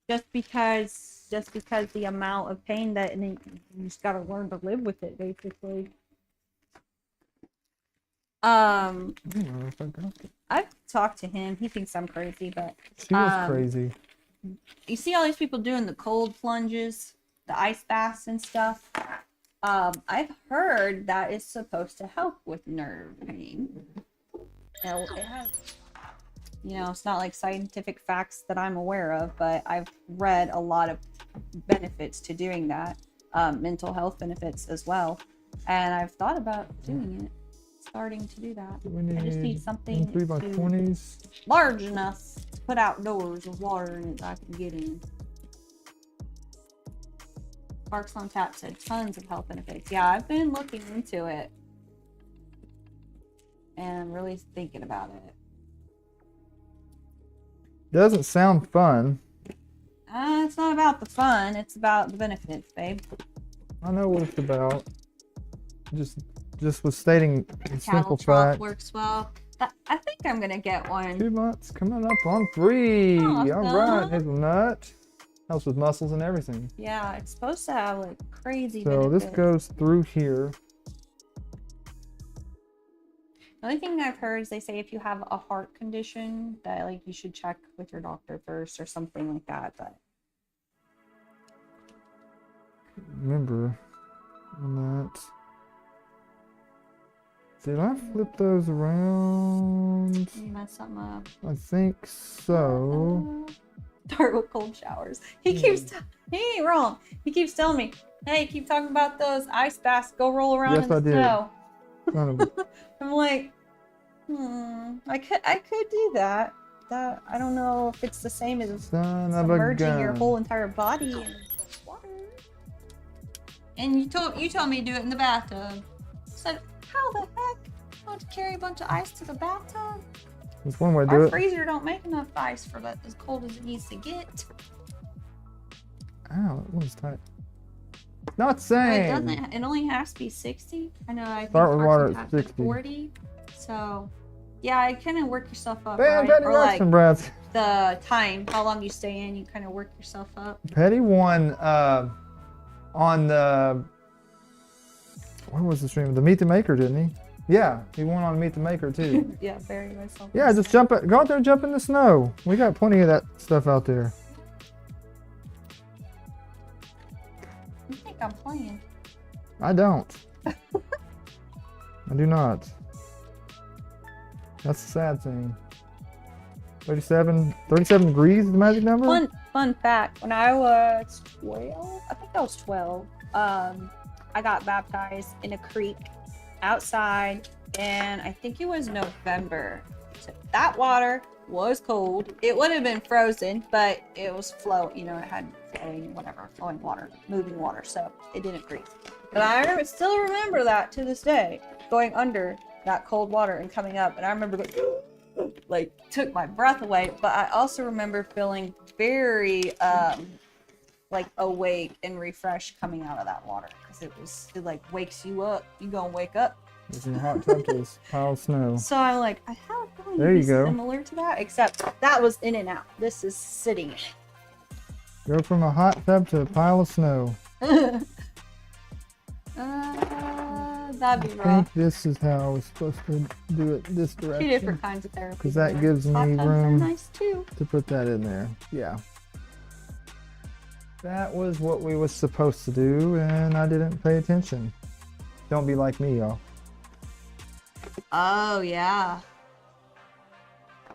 Just because the amount of pain that, and then you just gotta learn to live with it, basically. I don't know if I got it. I've talked to him. He thinks I'm crazy, but She was crazy. you see all these people doing the cold plunges, the ice baths and stuff. I've heard that it's supposed to help with nerve pain. Now, it has, it's not like scientific facts that I'm aware of, but I've read a lot of benefits to doing that, mental health benefits as well, and I've thought about doing it, starting to do that. We I just need something 3x20s. large enough to put outdoors with water in it that I can get in. Sparks on Tap said tons of health benefits. Yeah, I've been looking into it and really thinking about it. Doesn't sound fun. It's not about the fun, it's about the benefits, babe. I know what it's about. Just was stating a Cattle simple trough fact. works well. I think I'm gonna get one. 2 months coming up on 3. All right, Awesome. hazelnut. Helps with muscles and everything. Yeah, it's supposed to have like crazy So benefits. this goes through here. The only thing I've heard is they say if you have a heart condition that like you should check with your doctor first or something like that. But Remember on that. Did I flip those around? you messed something up. I think so. Start with cold showers. He ain't wrong. He keeps telling me, "Hey, keep talking about those ice baths. Go roll around Yes, in the I did. snow." Son of a- I'm like, I could do that. That I don't know if it's the same as Son of a submerging your gun. whole entire body in water. And you told me to do it in the bathtub. I said, how the heck? I want to carry a bunch of ice to the bathtub? That's one way to do Our it. freezer don't make enough ice for that as cold as it needs to get. Ow, that one's tight. Not It saying. doesn't. It only has to be 60. I know. I think Start with Carson water at tapped at 60. 40. So, yeah, you kind of work yourself up, Bam, right? Petty Or works like from Brad's. the time, how long you stay in, you kind of work yourself up. Petty won on the, what was the stream? The Meet the Maker, didn't he? Yeah, he went on Meet the Maker too. Yeah, bury myself. Yeah, just go out there and jump in the snow. We got plenty of that stuff out there. You think I'm playing? I don't. I do not. That's the sad thing. 37 degrees is the magic number? Fun fact, when I was 12, I think I was 12, I got baptized in a creek outside, and I think it was November. So that water was cold. It would have been frozen, but it was it had flowing water, moving water, so it didn't freeze. But I still remember that to this day, going under that cold water and coming up, and I remember going, like, took my breath away. But I also remember feeling very like awake and refreshed coming out of that water, because it like wakes you up. You gonna wake up. It's in a hot tub to this pile of snow. So I'm like, I have a feeling There you it's go. similar to that, except that was in and out. This is sitting in it. Go from a hot tub to a pile of snow. That'd be I rough. think this is how I was supposed to do it this Two direction. different kinds of therapy. Because that gives me Hot tubs are room nice too. to put that in there. Yeah. That was what we was supposed to do, and I didn't pay attention. Don't be like me, y'all. Oh yeah.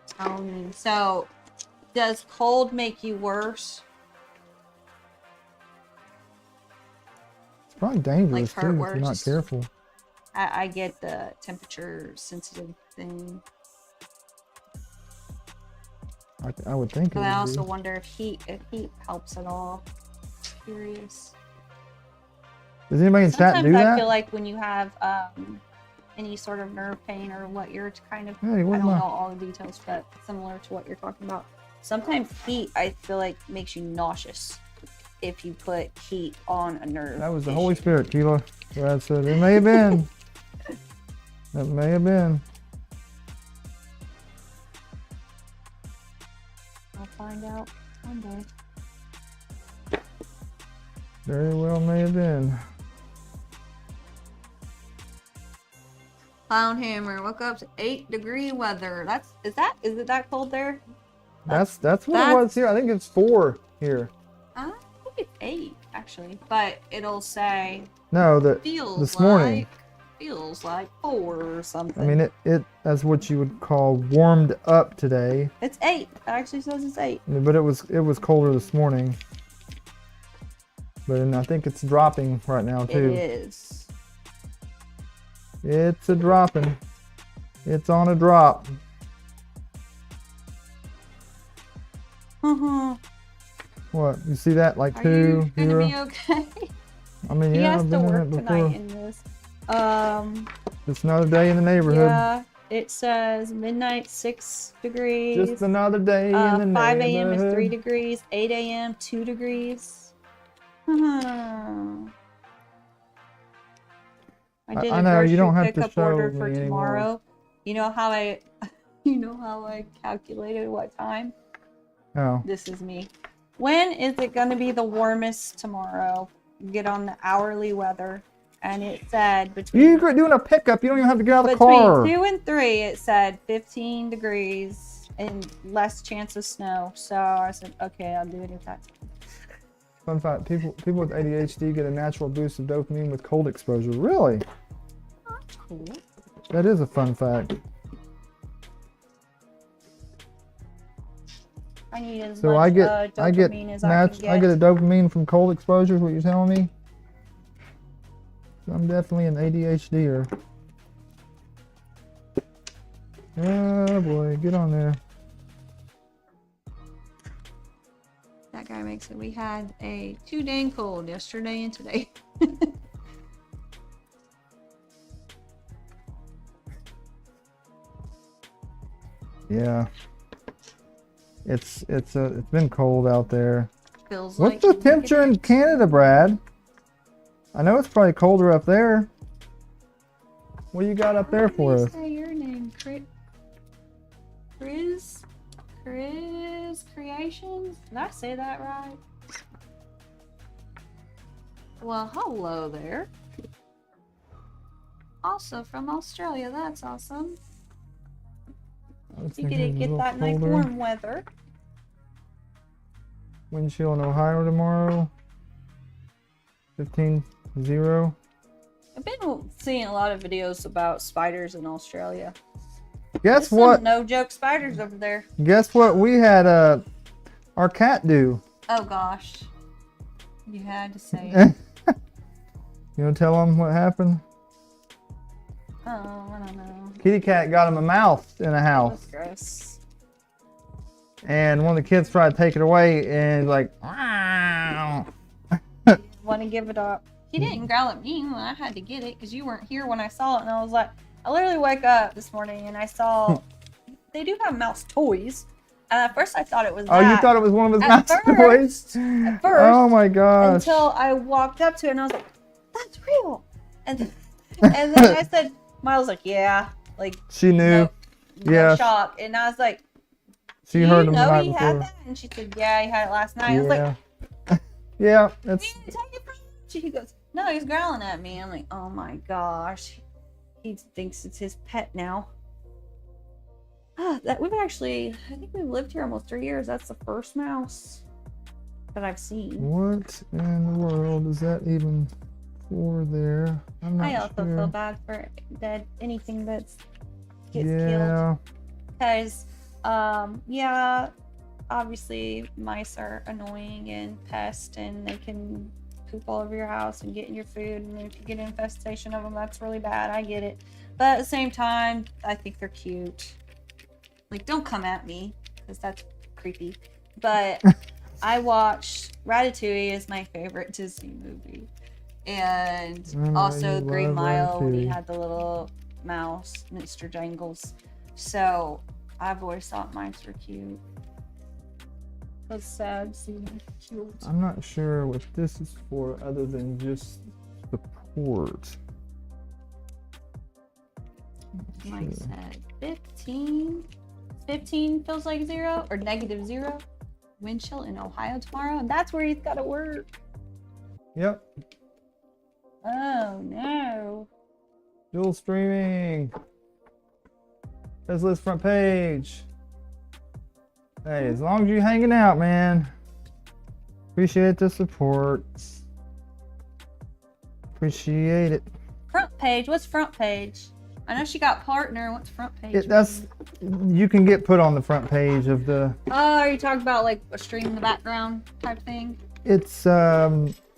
Tell me. So, does cold make you worse? It's probably dangerous Like, hurt too if you're not worse? careful. I get the temperature sensitive thing. I would think. But it I would also be. wonder if heat helps at all. Curious. Does anybody in chat Sometimes do I that? feel like when you have any sort of nerve pain or what you're kind of, Hey, I don't where's know my- all the details, but similar to what you're talking about. Sometimes heat, I feel like, makes you nauseous if you put heat on a nerve. That was the issue. Holy Spirit, Keila. Brad said it may have been. That may have been. I'll find out someday. Very well may have been. Clown hammer, woke up to 8-degree weather. Is it that cold there? That's what it was here. I think it's 4 here. I think it's 8 actually, but it'll say No, feels this morning. feels like 4 or something. I mean, it that's what you would call warmed up today. It's 8. It actually says it's 8. But it was colder this morning. But I think it's dropping right now It too. is. It's a dropping. It's on a drop. What? You see that? Like Are 2, you gonna 0? be okay? I mean, He yeah, has I've to been in work it before. tonight in this. Just another day in the neighborhood. Yeah, it says midnight 6 degrees. Just another day in the 5 neighborhood. a.m. is 3 degrees. 8 a.m. 2 degrees. I did I a know, grocery you don't have to pickup show order me for anymore. tomorrow. You know how I calculated what time? Oh. This is me. When is it going to be the warmest tomorrow? Get on the hourly weather. And it said between You're doing a pickup. You don't even have to get out of the between car. 2 and 3, it said 15 degrees and less chance of snow. So I said, okay, I'll do it if that's. Fun fact: people with ADHD get a natural boost of dopamine with cold exposure. Really? That's cool. That is a fun fact. I need as So much I get dopamine as I can get. I get a dopamine from cold exposure. Is what you're telling me? I'm definitely an ADHDer. Oh boy, get on there. That guy makes it. We had a 2 dang cold yesterday and today. Yeah. It's been cold out there. Feels What's like the you can temperature in Canada, Brad? I know it's probably colder up there. What do you got up there How for do you us? say your name? Chris Creations? Did I say that right? Well, hello there. Also from Australia. That's awesome. I was You thinking it was a get little that nice colder. warm weather. Windshield in Ohio tomorrow. 15-0. I've been seeing a lot of videos about spiders in Australia. Guess There's what? some no joke spiders over there. Guess what we had our cat do? Oh gosh. You had to say it. You want to tell him what happened? Oh, I don't know. Kitty cat got him a mouse in a house. That's gross. And one of the kids tried to take it away and like, wow. Want to give it up. He didn't growl at me when I had to get it because you weren't here when I saw it. And I was like, I literally woke up this morning and I saw they do have mouse toys. And at first I thought it was Oh, that. you thought it was one of his At mouse first- toys? At first. Oh my gosh. Until I walked up to it and I was like, that's real. And then I said, Miles like, yeah. Like, She knew. no Yeah. shock. And I was like, She do heard you him the know night he before. had that? And she said, yeah, he had it last night. I was like, Yeah. Yeah, we that's didn't take it from you. He goes, no, he's growling at me. I'm like, oh my gosh. He thinks it's his pet now. That we've actually, I think we've lived here almost 3 years. That's the first mouse that I've seen. what in the world is that even for there? I'm not I also sure. feel bad for anything that's gets killed. Yeah. Because, yeah, obviously mice are annoying and pests and they can poop all over your house and get in your food. And if you get an infestation of them, that's really bad. I get it. But at the same time, I think they're cute. Like, don't come at me because that's creepy. But I watched Ratatouille is my favorite Disney movie. And I know also you Green love Mile when he Ratatouille. had the little mouse, Mr. Jangles. So I've always thought mice were cute. It was sad seeing them cute. I'm not sure what this is for other than just support. Mike said 15. 15 feels like 0 or -0. Wind chill in Ohio tomorrow, and that's where he's got to work. Yep. Oh no. Dual streaming. Tesla's front page. Hey, as long as you're hanging out, man. Appreciate the support. Appreciate it. Front page. What's front page? I know she got partner. What's front page? That's you can get put on the front page of the. Oh, are you talking about like a stream in the background type thing? It's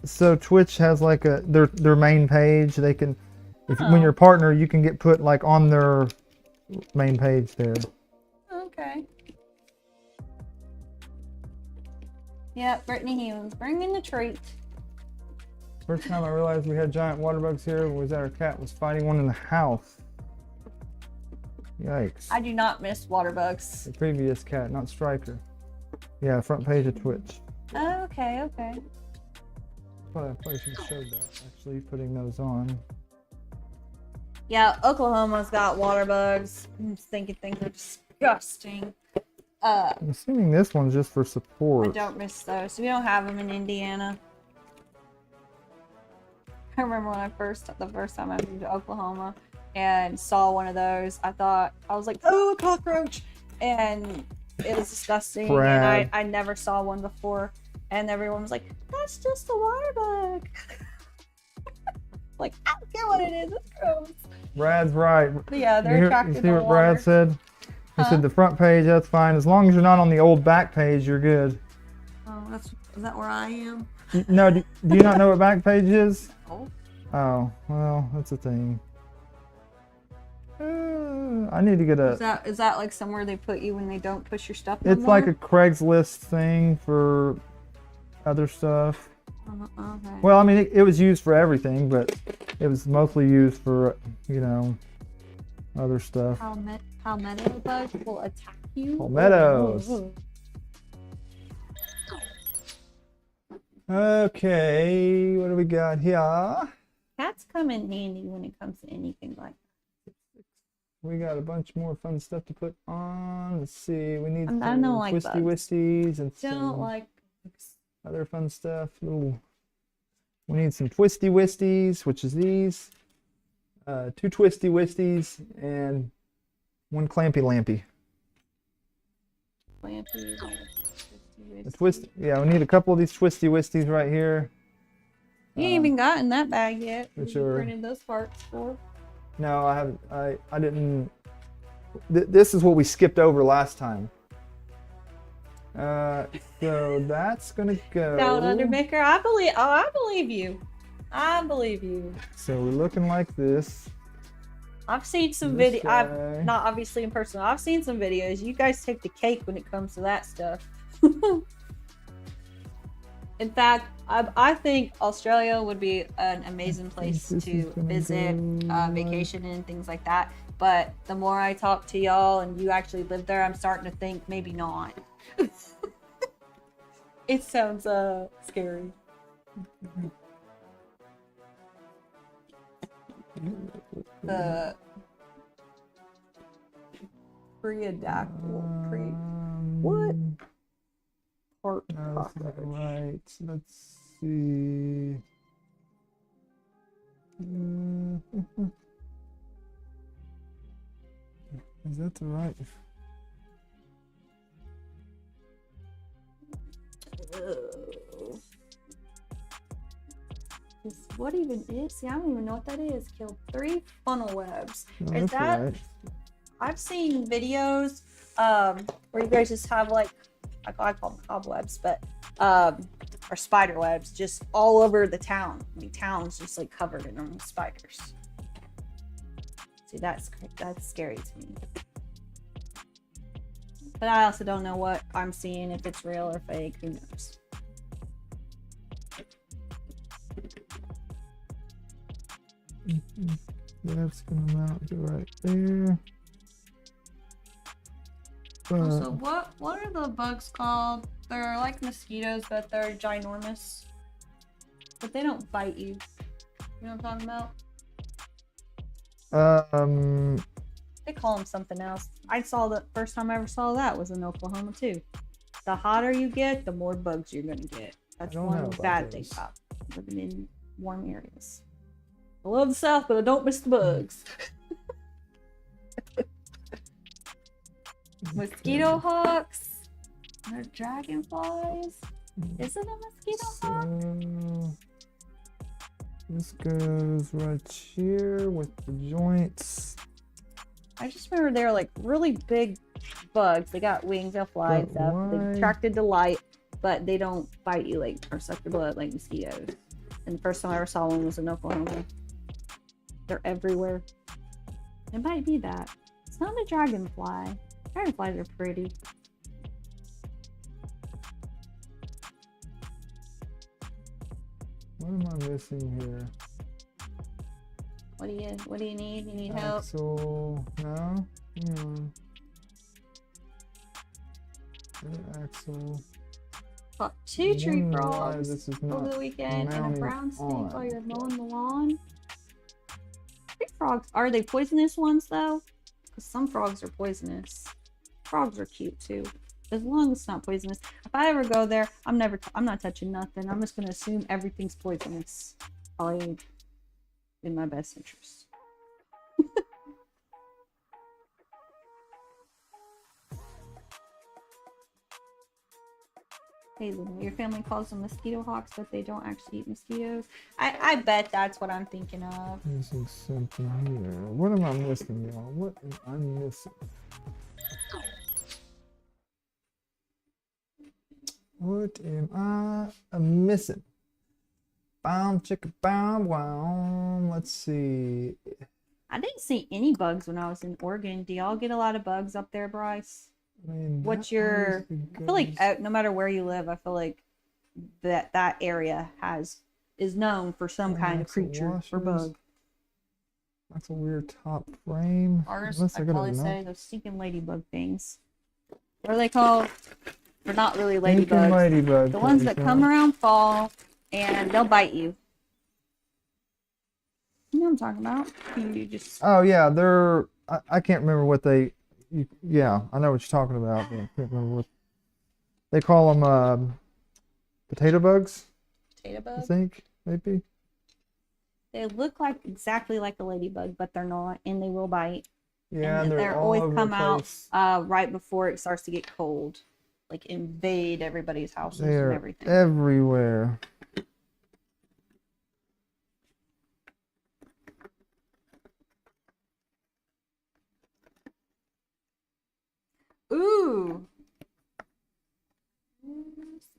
so Twitch has like their main page. They can when you're a partner, you can get put like on their main page there. Okay. Yeah, Brittany Hewins, bring in the treat. First time I realized we had giant water bugs here was that our cat was fighting one in the house. Yikes. I do not miss water bugs. The previous cat, not Striker. Yeah, front page of Twitch. Oh, okay, okay. Probably should have showed that, actually, putting those on. Yeah, Oklahoma's got water bugs. I'm just thinking things are disgusting. I'm assuming this one's just for I support. don't miss those. We don't have them in Indiana. I remember when the first time I moved to Oklahoma and saw one of those, I was like, oh, a cockroach. And it was disgusting. Brad. And I never saw one before. And everyone was like, that's just a water bug. Like, I don't care what it is. It's gross. Brad's right. But yeah, You they're attracted see to what water. Brad said? He Huh? said the front page, that's fine. As long as you're not on the old back page, you're good. Oh, is that where I am? No, do you not know what back page is? Oh. Oh, well, that's a thing. I need to get Is that like somewhere they put you when they don't push your stuff? It's like a Craigslist thing for other stuff. Okay. Well, I mean, it was used for everything, but it was mostly used for, other stuff. Palmetto bugs will attack you. Palmettos. Oh. Okay, what do we got here? Cats come in handy when it comes to anything like We got a bunch more fun stuff to put on. Let's see, we need I some don't like twisty bugs. wisties and that. some Don't like bugs. other fun stuff. We need some twisty wisties, which is these. 2 twisty wisties, and 1 clampy lampy. Lampy, A twist. Yeah, we need a couple of these twisty wisties right here. You ain't even gotten that bag yet. Which You are- printed those parts for. No, I haven't. I didn't. This is what we skipped over last time. So that's gonna go. Down Undermaker. I believe. Oh, I believe you. I believe you. So we're looking like this. I've seen some This video. guy. I've not obviously in person. I've seen some videos. You guys take the cake when it comes to that stuff. In fact, I think Australia would be an amazing place This is to gonna visit, go vacation and things like that. But the more I talk to y'all and you actually live there, I'm starting to think maybe not. It sounds scary. Pre-adactyl. What? Part No, that's not cockroach. right. Let's see. Is that the right? What even is? See, I don't even know what that is. Killed 3 funnel webs. No, Is that's that? right. I've seen videos where you guys just have like I call them cobwebs, but or spider webs just all over the town. I mean, town's just like covered in them with spiders. See, that's scary to me. But I also don't know what I'm seeing, if it's real or fake. Who knows? That's gonna mount to right there. Also, what are the bugs called? They're like mosquitoes, but they're ginormous. But they don't bite you. You know what I'm talking about? They call them something else. I saw the first time I ever saw that was in Oklahoma too. The hotter you get, the more bugs you're gonna get. That's don't know one about bad thing those. about living in warm areas. I love the South, but I don't miss the bugs. Mosquito hawks. They're dragonflies. Is it a mosquito hawk? So this goes right here with the joints. I just remember they were like really big bugs. They got wings, they'll fly and But stuff. why- They're attracted to light, but they don't bite you like or suck your blood like mosquitoes. And the first time I ever saw one was in Oklahoma. They're everywhere. It might be that. It's not a dragonfly. Dragonflies are pretty. What am I missing here? What do you need? You need help? Axle. No. Axle. Caught 2 tree Wonder why frogs this is over not the weekend and a mounted brown snake on. while you're mowing the lawn. Tree frogs, are they poisonous ones though? Because some frogs are poisonous. Frogs are cute too, as long as it's not poisonous. If I ever go there, I'm not touching nothing. I'm just gonna assume everything's poisonous. Probably in my best interest. Hazel, your family calls them mosquito hawks, but they don't actually eat mosquitoes. I bet that's what I'm thinking of. Missing something here. What am I missing, y'all? What am I missing? What am I missing? Boom, chicka, boom, wow. Let's see. I didn't see any bugs when I was in Oregon. Do y'all get a lot of bugs up there, Bryce? I mean, What's that your? obviously I feel like goes- no matter where you live, I feel like that area is known for some kind of Axle creature or washers. bug. That's a weird top frame. Ours, Unless I I got probably a say nut. those stinking ladybug things. What are they called? They're not really Stinking ladybugs. ladybug The ones that things, come huh? around fall and they'll bite you. You know what I'm talking about? You just Oh yeah, they're. I can't remember what they. Yeah, I know what you're talking about, but I can't remember what they call them. Potato bugs, potato I bug. think maybe. They look like exactly like a ladybug, but they're not, and they will bite. Yeah, And they're all always over come the out place. right before it starts to get cold, like invade everybody's houses and They're everything. everywhere. Ooh.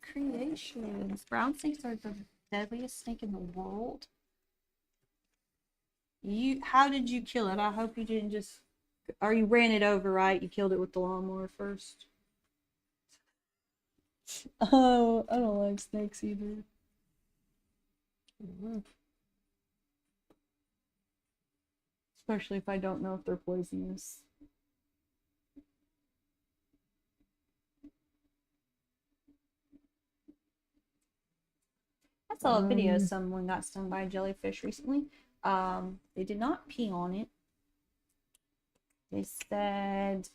Creations. Brown snakes are the deadliest snake in the world. How did you kill it? I hope you didn't just, or you ran it over, right? You killed it with the lawnmower first. Oh, I don't like snakes either. Especially if I don't know if they're poisonous. I saw a video of someone got stung by a jellyfish recently. They did not pee on it. They said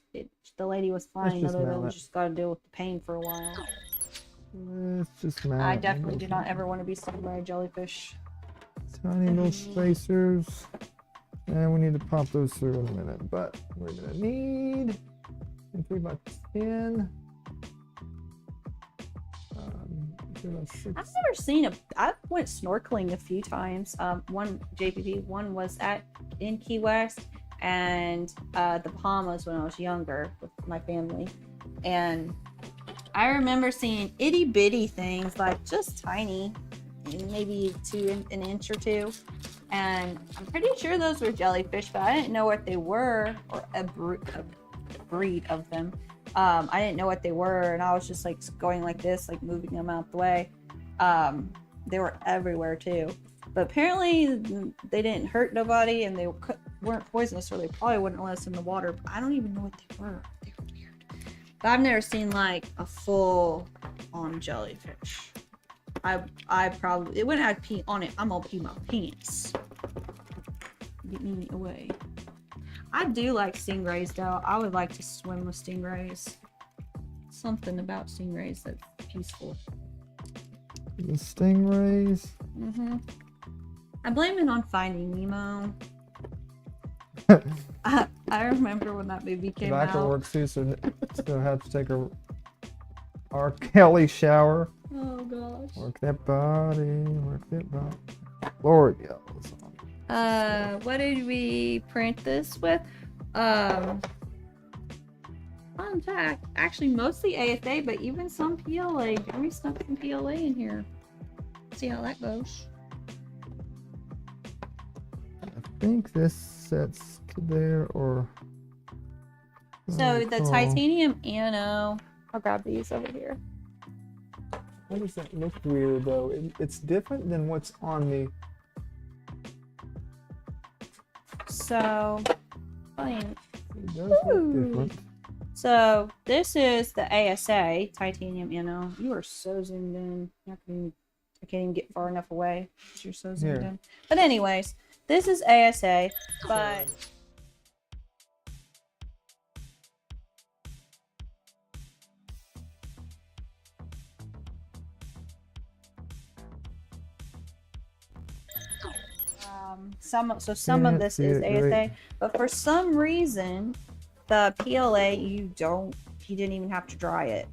the lady was fine, just other than mount it. just got to deal with the pain for a while. Let's just mount I it. definitely do not ever want to be stung by a jellyfish. Tiny little spacers. And we need to pop those through in a minute, but we're gonna need 3 by 10. 3 by 6. I've never seen I went snorkeling a few times. One JPP, one was in Key West and the Bahamas when I was younger with my family. And I remember seeing itty bitty things, like just tiny, maybe an inch or two. And I'm pretty sure those were jellyfish, but I didn't know what they were, or a breed of them. I didn't know what they were, and I was just like going like this, like moving them out the way. They were everywhere too, but apparently they didn't hurt nobody, and they weren't poisonous, so they probably wouldn't let us in the water. But I don't even know what they were. They were weird. But I've never seen like a full-on jellyfish. I probably, when I pee on it, I'm gonna pee my pants. Get me away. I do like stingrays though. I would like to swim with stingrays. Something about stingrays that's peaceful. The stingrays. I blame it on Finding Nemo. I remember when that movie came Back to out. work too, so still have to take a R. Kelly shower. Oh gosh. Work that body, work that body. Lord, yeah. What did we print this with? Fun fact, actually mostly ASA, but even some PLA. We stuck some PLA in here. See how that goes. I think this sets to there, or So the titanium anno. I'll grab these over here. Why does that look weird though? It's different than what's on the. So, It does look different. So this is the ASA titanium anno. You are so zoomed in. I can't even get far enough away. You're so zoomed in. But anyways, this is ASA, but. Some of this is ASA, great. but for some reason, the PLA you didn't even have to dry it.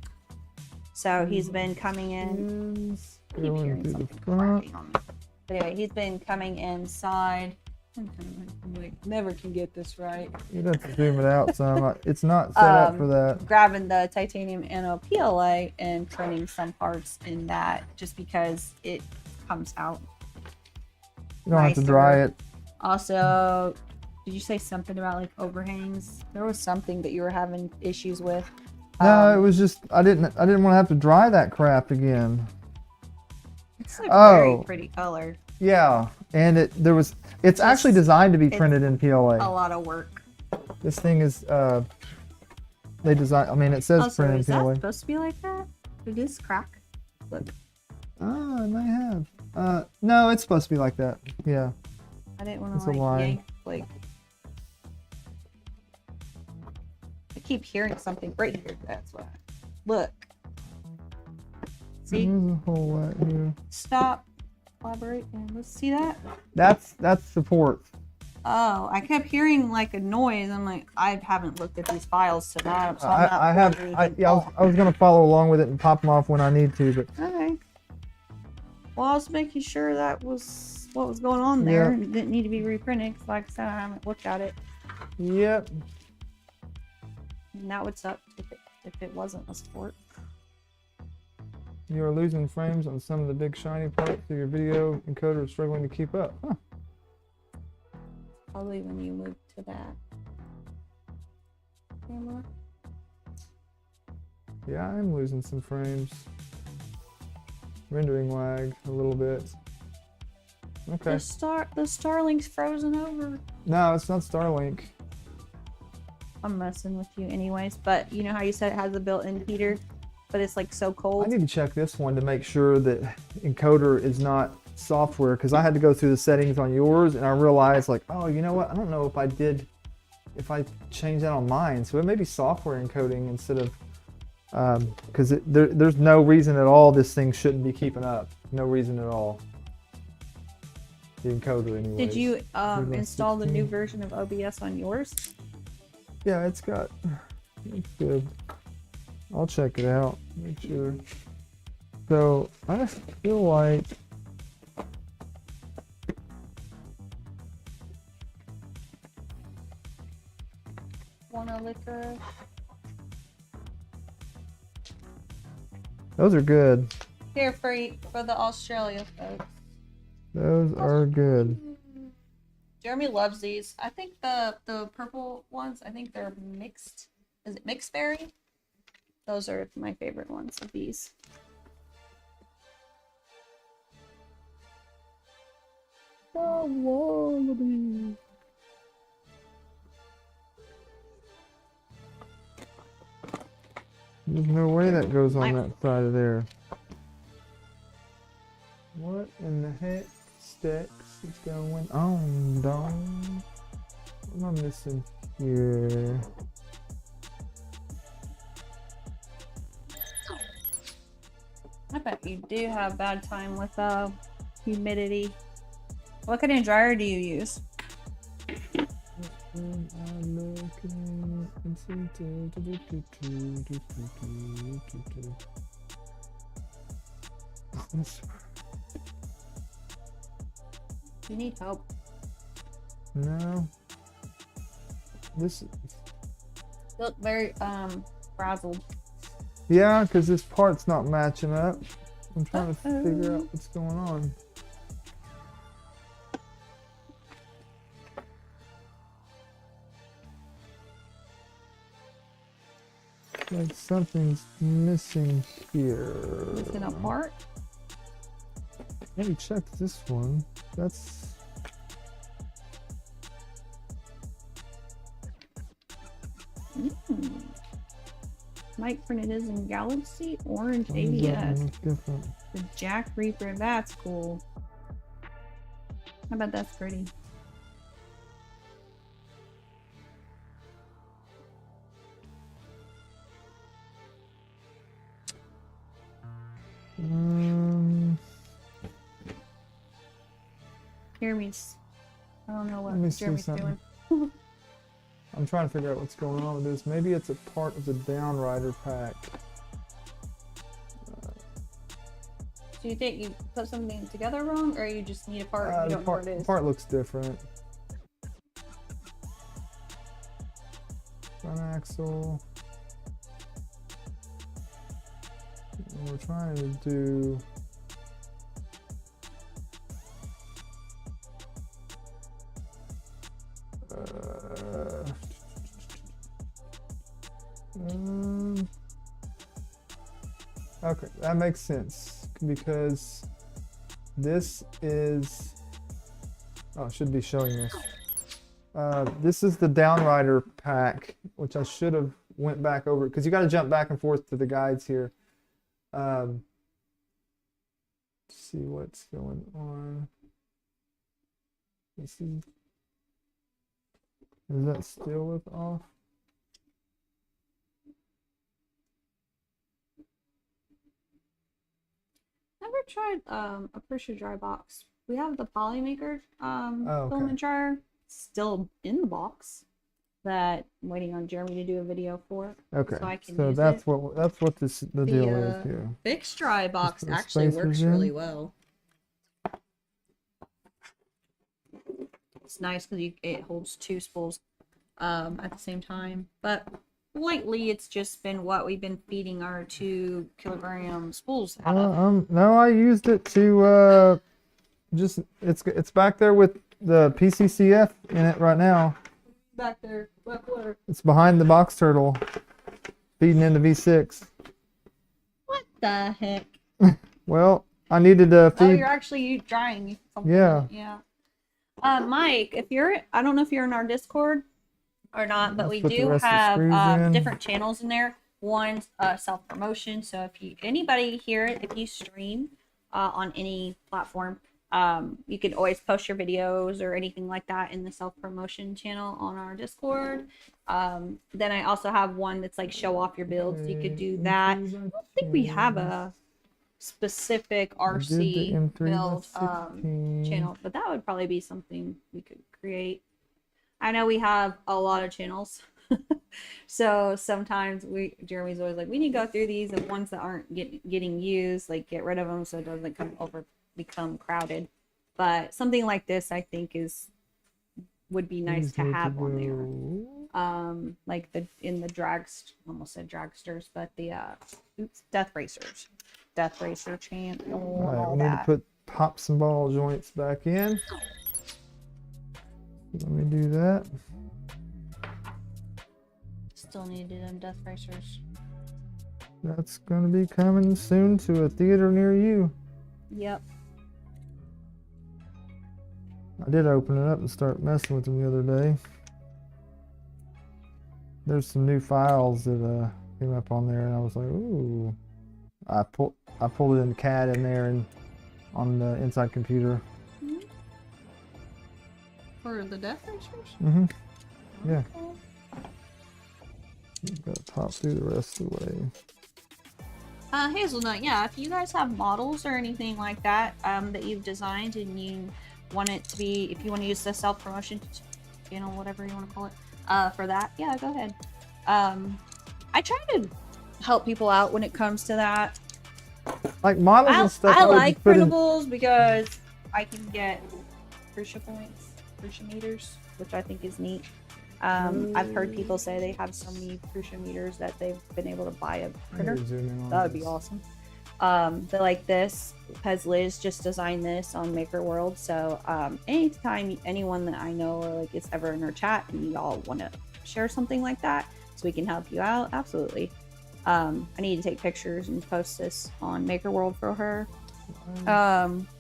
So he's been coming in. I keep hearing something cracking on me. But anyway, he's been coming inside. I'm like, never can get this right. You'd have to zoom it out some. It's not set up for that. Grabbing the titanium anno PLA and printing some parts in that, just because it comes out. You don't have to dry it. Also, did you say something about like overhangs? There was something that you were having issues with. No, it was just I didn't want to have to dry that crap again. It's a very pretty color. Yeah, and it's actually designed to be printed in PLA. A lot of work. This thing is they design. I mean, it says printed in is PLA. that supposed to be like that? Did this crack? Look. Oh, it may have. No, it's supposed to be like that. Yeah. I didn't want It's to a line. yank like. I keep hearing something right here. That's why. Look. See? There's a whole lot here. Stop Collaborate and let's see that. That's the ports. Oh, I kept hearing like a noise. I'm like, I haven't looked at these files tonight. So I was gonna follow along with it and pop them off when I need to, but Okay. Well, I was making sure that was what was going on there. Yeah. And it didn't need to be reprinted. 'Cause like I said, I haven't looked at it. yep. And that would suck if it wasn't a sport. You are losing frames on some of the big shiny parts of your video encoder is struggling to keep up. Huh. Probably when you move to that camera. Yeah, I'm losing some frames. Rendering lag a little bit. Okay. The Starlink's frozen over. No, it's not Starlink. I'm messing with you anyways, but you know how you said it has a built-in heater, but it's like so cold. I need to check this one to make sure that encoder is not software, because I had to go through the settings on yours and I realized like, oh, you know what? I don't know if I changed that on mine. So it may be software encoding instead of, because there's no reason at all this thing shouldn't be keeping up. No reason at all. The encoder anyway. Did you install the new version of OBS on yours? Yeah, it's good. I'll check it out, make sure. So I feel like Want a liquor? those are good. Here for the Australia folks. Those are good. Jeremy loves these. I think the purple ones, I think they're mixed. Is it mixed berry? Those are my favorite ones of these. There's no way that goes on that side of there. What in the heck sticks is going on, dong? What am I missing here? I bet you do have bad time with humidity. What kind of dryer do you use? You need help. No. This. You look very frazzled. Yeah, because this part's not matching up. I'm trying to figure out what's going on. Like something's missing here. Missing a part? Let me check this one. That's. Mike Fernandez in Galaxy Orange That ABS. looks different. The Jack Reaper, that's cool. I bet that's pretty. Jeremy's. I don't know Let me what see Jeremy's something. doing. I'm trying to figure out what's going on with this. Maybe it's a part of the downrider pack. Do you think you put something together wrong, or you just need a part and you don't know what it The is? part looks different. Front axle. And we're trying to do. Okay, that makes sense because this is. Oh, I should be showing this. This is the downrider pack, which I should have went back over because you got to jump back and forth to the guides here. See what's going on. This is that still look off? Never tried a pressure dry box. We have the Polymaker okay. filament dryer still in the box that I'm waiting on Jeremy to do a video for. Okay. So I can So use that's it. what the deal is here. Fixed dry box put the actually works spacers in. really well. It's nice because it holds 2 spools at the same time. But lately, it's just been what we've been feeding our 2 kilogram spools out of. No, I used it to just it's back there with the PCCF in it right now. Back there, where? It's behind the box turtle, feeding into V6. What the heck? Well, I needed to feed. Oh, you're actually drying something. Yeah. Yeah. Mike, I don't know if you're in our Discord or not, but we Put the do rest of the have screws in. different channels in there. One's self-promotion. So if anybody here, if you stream on any platform, you could always post your videos or anything like that in the self-promotion channel on our Discord. Then I also have one that's like show off your builds. You could do that. I don't think we have a specific RC build channel, but that would probably be something we could create. I know we have a lot of channels. So sometimes Jeremy's always like, we need to go through these, and ones that aren't getting used, like get rid of them so it doesn't become crowded. But something like this I think would be nice to have on there. Like in the almost said dragsters, but the death racer channel. All right, we need to put pops and ball joints back in. Let me do that. Still needed them death racers. That's gonna be coming soon to a theater near you. Yep. I did open it up and start messing with them the other day. There's some new files that came up on there, and I was like, ooh. I pulled it in CAD in there and on the inside computer. For the death racers? Mm-hmm. Yeah. Gotta pop through the rest of the way. Hazelnut, yeah, if you guys have models or anything like that that you've designed and you want it to be, if you want to use the self-promotion channel, whatever you want to call it, for that, yeah, go ahead. I try to help people out when it comes to that. Like models and stuff. I like printables because I can get Prusa points, Prusa meters, which I think is neat. I've heard people say they have so many Prusa meters that they've been able to buy a printer. That would be awesome. But like this, Pez Liz just designed this on Maker World. So anytime anyone that I know or like is ever in our chat and y'all want to share something like that so we can help you out, absolutely. I need to take pictures and post this on Maker World for her.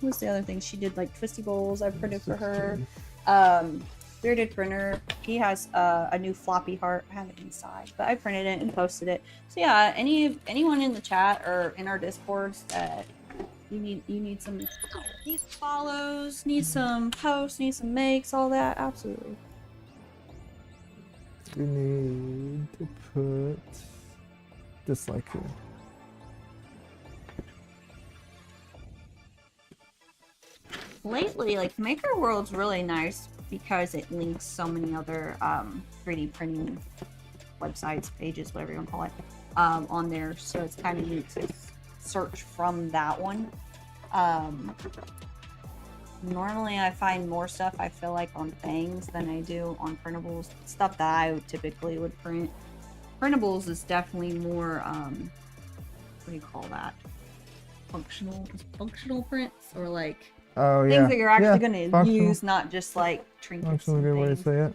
What's the other thing? She did like twisty bowls I printed for her. Bearded printer, he has a new floppy heart. I have it inside, but I printed it and posted it. So yeah, anyone in the chat or in our discords that you need some follows, need some posts, need some makes, all that, absolutely. We need to put just like here. Lately, like Maker World's really nice because it links so many other 3D printing websites, pages, whatever you want to call it, on there. So it's kind of neat to search from that one. Normally I find more stuff I feel like on things than I do on printables. Stuff that I typically would print. Printables is definitely more, what do you call that? Functional prints, or like things that you're actually going to use, not just like trinkets. Functional, good way to say it.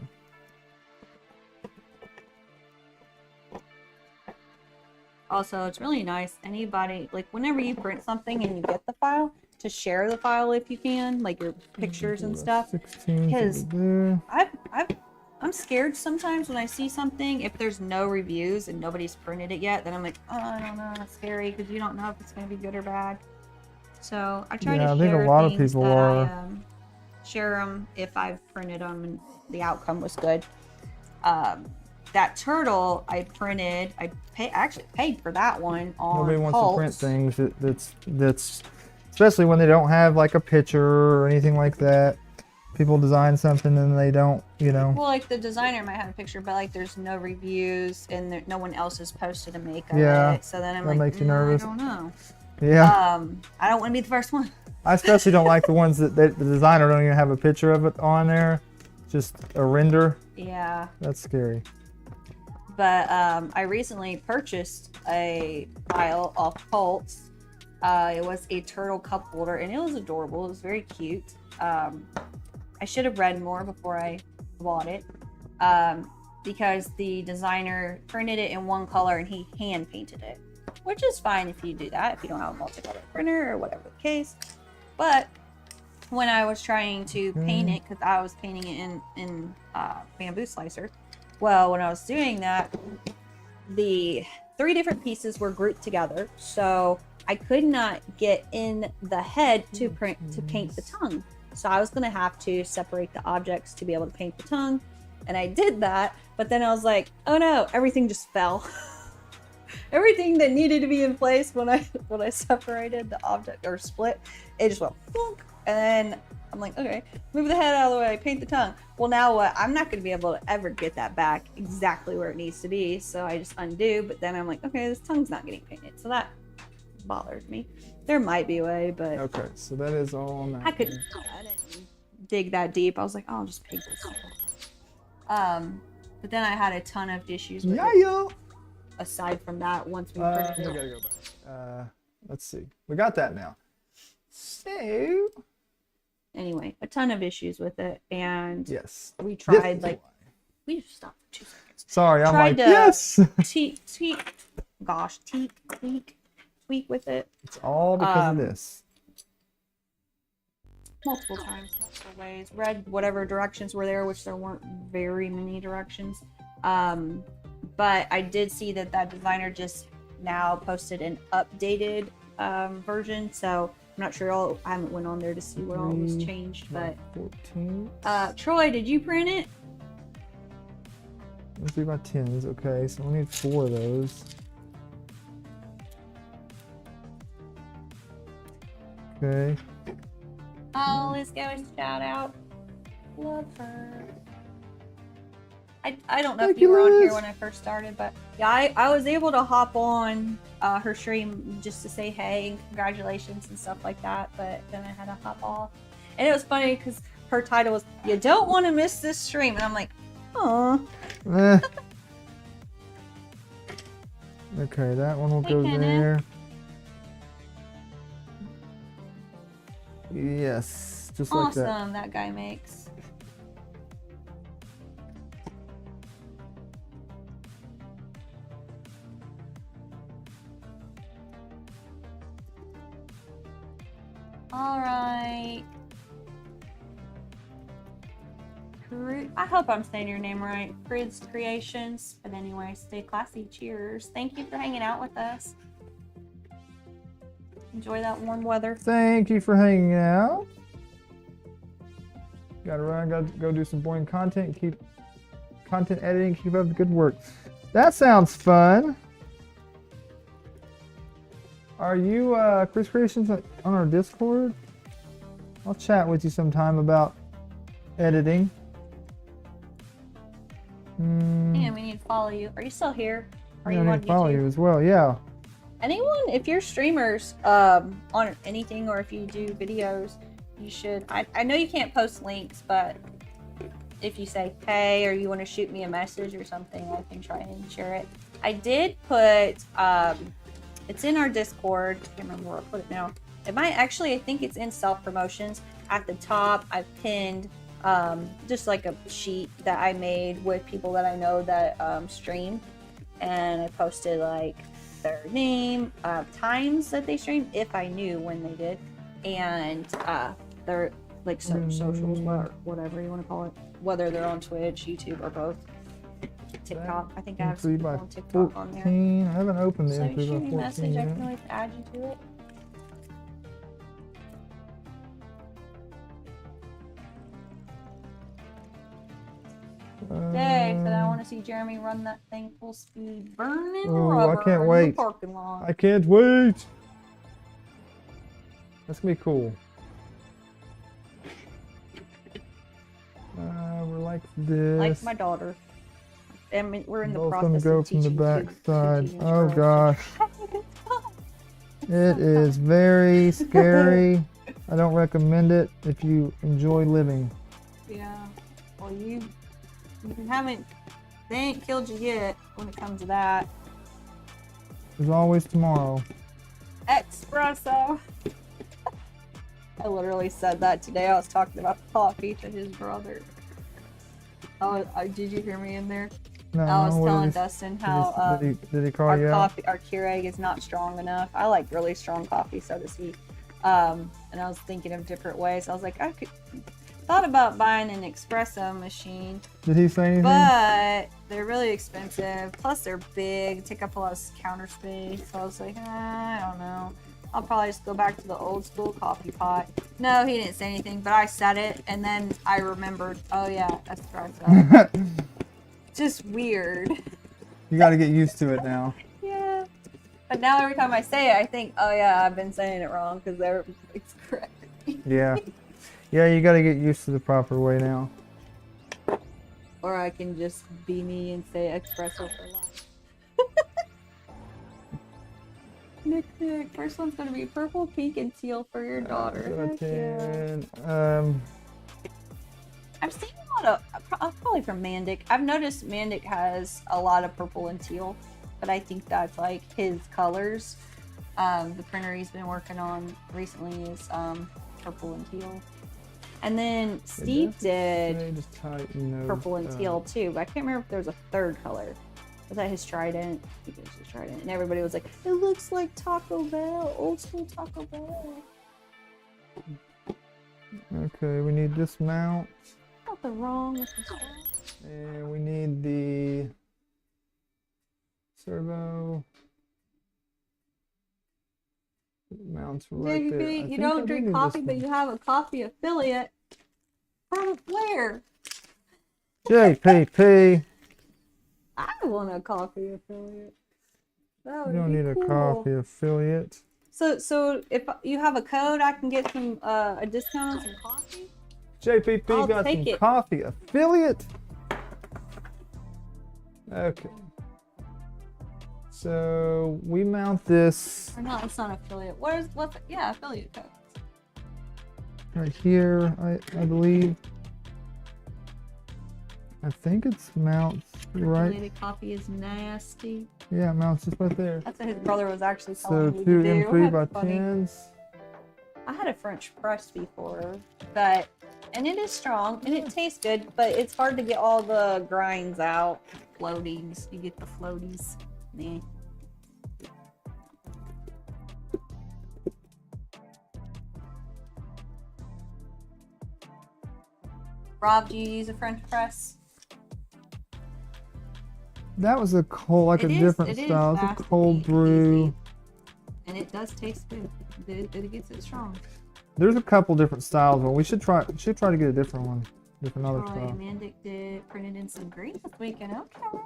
Also, it's really nice. Anybody, like whenever you print something and you get the file, to share the file if you can, like your pictures and stuff. Because I'm scared sometimes when I see something, if there's no reviews and nobody's printed it yet, then I'm like, oh, I don't know, it's scary because you don't know if it's going to be good or bad. So I try to share I think a lot of people I share them if I've printed them and the outcome was good. That turtle I printed, actually paid for that one on Nobody wants Pulse. to print things that's especially when they don't have like a picture or anything like that. People design something and they don't, you know. Well, like the designer might have a picture, but like there's no reviews and no one else has posted a make of Yeah, it. So then I'm that like, makes you nervous. I don't know. Yeah. I don't want to be the first one. I especially don't like the ones that the designer don't even have a picture of it on there. Just a render. Yeah. That's scary. But I recently purchased a file off Pulse. It was a turtle cup holder, and it was adorable. It was very cute. I should have read more before I bought it, because the designer printed it in one color and he hand painted it, which is fine if you do that, if you don't have a multicolor printer or whatever the case. But when I was trying to paint it, because I was painting it in bamboo slicer, well, when I was doing that, the 3 different pieces were grouped together, so I could not get in the head to paint the tongue. So I was gonna have to separate the objects to be able to paint the tongue, and I did that. But then I was like, oh no, everything just fell. Everything that needed to be in place when I separated the object or split, it just went boom. And then I'm like, okay, move the head out of the way, paint the tongue. Well, now what? I'm not gonna be able to ever get that back exactly where it needs to be. So I just undo. But then I'm like, okay, this tongue's not getting painted, so that bothered me. There might be a way, but Okay, so that is all on that. I didn't dig that deep. I was like, oh, I'll just paint this. But then I had a ton of issues with it. Aside from that, once we We printed it. gotta go back. Let's see. We got that now. So Anyway, a ton of issues with it, and yes, we tried we just stopped for 2 seconds. Sorry, I'm Tried like to- yes. Tweak with it It's all because of this. multiple times, multiple ways. Read whatever directions were there, which there weren't very many directions. But I did see that designer just now posted an updated version, so I'm not sure. I haven't went on there to see what all was changed. But 14. Troy, did you print it? Let's do my 10s. Okay, so we need 4 of those. Okay. Oh, let's go and shout out. Love her. I don't know Thank if you were on you, here Liz. when I first started, but yeah, I was able to hop on her stream just to say hey and congratulations and stuff like that, but then I had to hop off. And it was funny because her title was, "You don't want to miss this stream," and I'm like, oh. Okay, that one will Hey, go Kenna. there. Yes, just like that. Awesome, that guy makes. All right. I hope I'm saying your name right. Frid's Creations. But anyway, stay classy. Cheers. Thank you for hanging out with us. Enjoy that warm weather. Thank you for hanging out. Gotta run, gotta go do some boring content, keep content editing, keep up the good work. That sounds fun. Are you Chris Creations on our Discord? I'll chat with you sometime about editing. And we need to follow you. Are you still here? Are I you need on to follow YouTube? you as well, yeah. Anyone, if you're streamers on anything or if you do videos, you should. I know you can't post links, but if you say hey or you want to shoot me a message or something, I can try and share it. I did put it's in our Discord. I can't remember where I put it now. It might actually, I think it's in self promotions. At the top, I've pinned just like a sheet that I made with people that I know that stream, and I posted like their name, times that they streamed, if I knew when they did, and their like socials, whatever you want to call it, whether they're on Twitch, YouTube, or both. TikTok. I think I have some people on TikTok on there. 14. I haven't opened the So you entry shoot by me a 14 message, I yet. can always add you to it. Dang, but I want to see Jeremy run that thing full speed, burning Oh, rubber I can't in wait. the parking lot. I can't wait. That's gonna be cool. We're like this. Like my daughter. I mean, we're in the Both of them process go of from the teaching back side. 2-inch Oh girls. gosh. It is very scary. I don't recommend it if you enjoy living. Yeah. Well, you haven't. They ain't killed you yet when it comes to that. There's always tomorrow. Espresso. I literally said that today. I was talking about coffee to his brother. Oh, did you hear me in there? No, I was what telling did he- Dustin how did he call our you out? coffee, our Keurig is not strong enough. I like really strong coffee, so to speak. And I was thinking of different ways. I was like, thought about buying an espresso machine, Did he say anything? but they're really expensive. Plus, they're big, take up a lot of counter space. So I was like, I don't know. I'll probably just go back to the old school coffee pot. No, he didn't say anything, but I said it, and then I remembered. Oh yeah, espresso. Just weird. You got to get used to it now. Yeah. But now every time I say it, I think, oh yeah, I've been saying it wrong because it's correct. Yeah. Yeah, you got to get used to the proper way now. Or I can just be me and say espresso for life. Nick, first one's gonna be purple, pink, and teal for your daughter. Heck yeah. I've seen a lot of, probably from Mandic. I've noticed Mandic has a lot of purple and teal, but I think that's like his colors. The printer he's been working on recently is purple and teal. And then Steve did Just tighten those purple and up. teal too, but I can't remember if there was a third color. Was that his trident? I think it was his trident. And everybody was like, it looks like Taco Bell, old school Taco Bell. Okay, we need this mount. Nothing wrong with this. And we need the servo. Mounts right JP, there. I you think I don't do drink need coffee, this but one. you have a coffee affiliate. From where? JPP. I want a coffee affiliate. That You would don't be need a cool. coffee affiliate. So if you have a code, I can get some a discount on some coffee. JPP I'll got take some it. coffee affiliate. Okay. So we mount this Or no, it's not affiliate. What's yeah, affiliate code. right here, I believe. I think it's mounts right. Affiliated coffee is nasty. Yeah, mounts just right there. That's what his brother was actually So telling me two to do. M3 by That's funny. 10s. I had a French press before, and it is strong and it tastes good, but it's hard to get all the grinds out. Floaties, you get the floaties. Nah. Rob, do you use a French press? That was a cold, like It a is- different it is style. It's fast a cold and brew. easy. And it does taste good. It gets it strong. There's a couple different styles, but we should try to get a different one, different other Troy style. Mandic did printed in some green this weekend. Okay.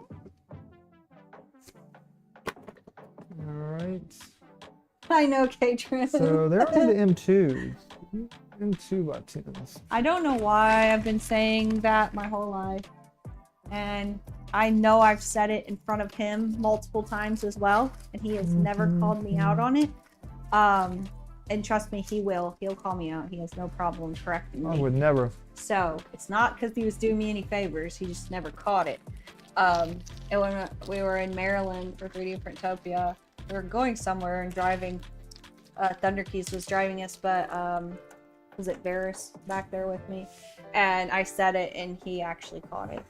All right. I know, Katrin. So they're only the M2s. M2 by 10s. I don't know why I've been saying that my whole life. And I know I've said it in front of him multiple times as well. And he has never called me out on it. And trust me, he will. He'll call me out. He has no problem correcting I me. would never. So it's not because he was doing me any favors. He just never caught it. And when we were in Maryland for 3D Printopia, we were going somewhere and driving. Thunder Keys was driving us, but was it Varys back there with me? And I said it, and he actually caught it.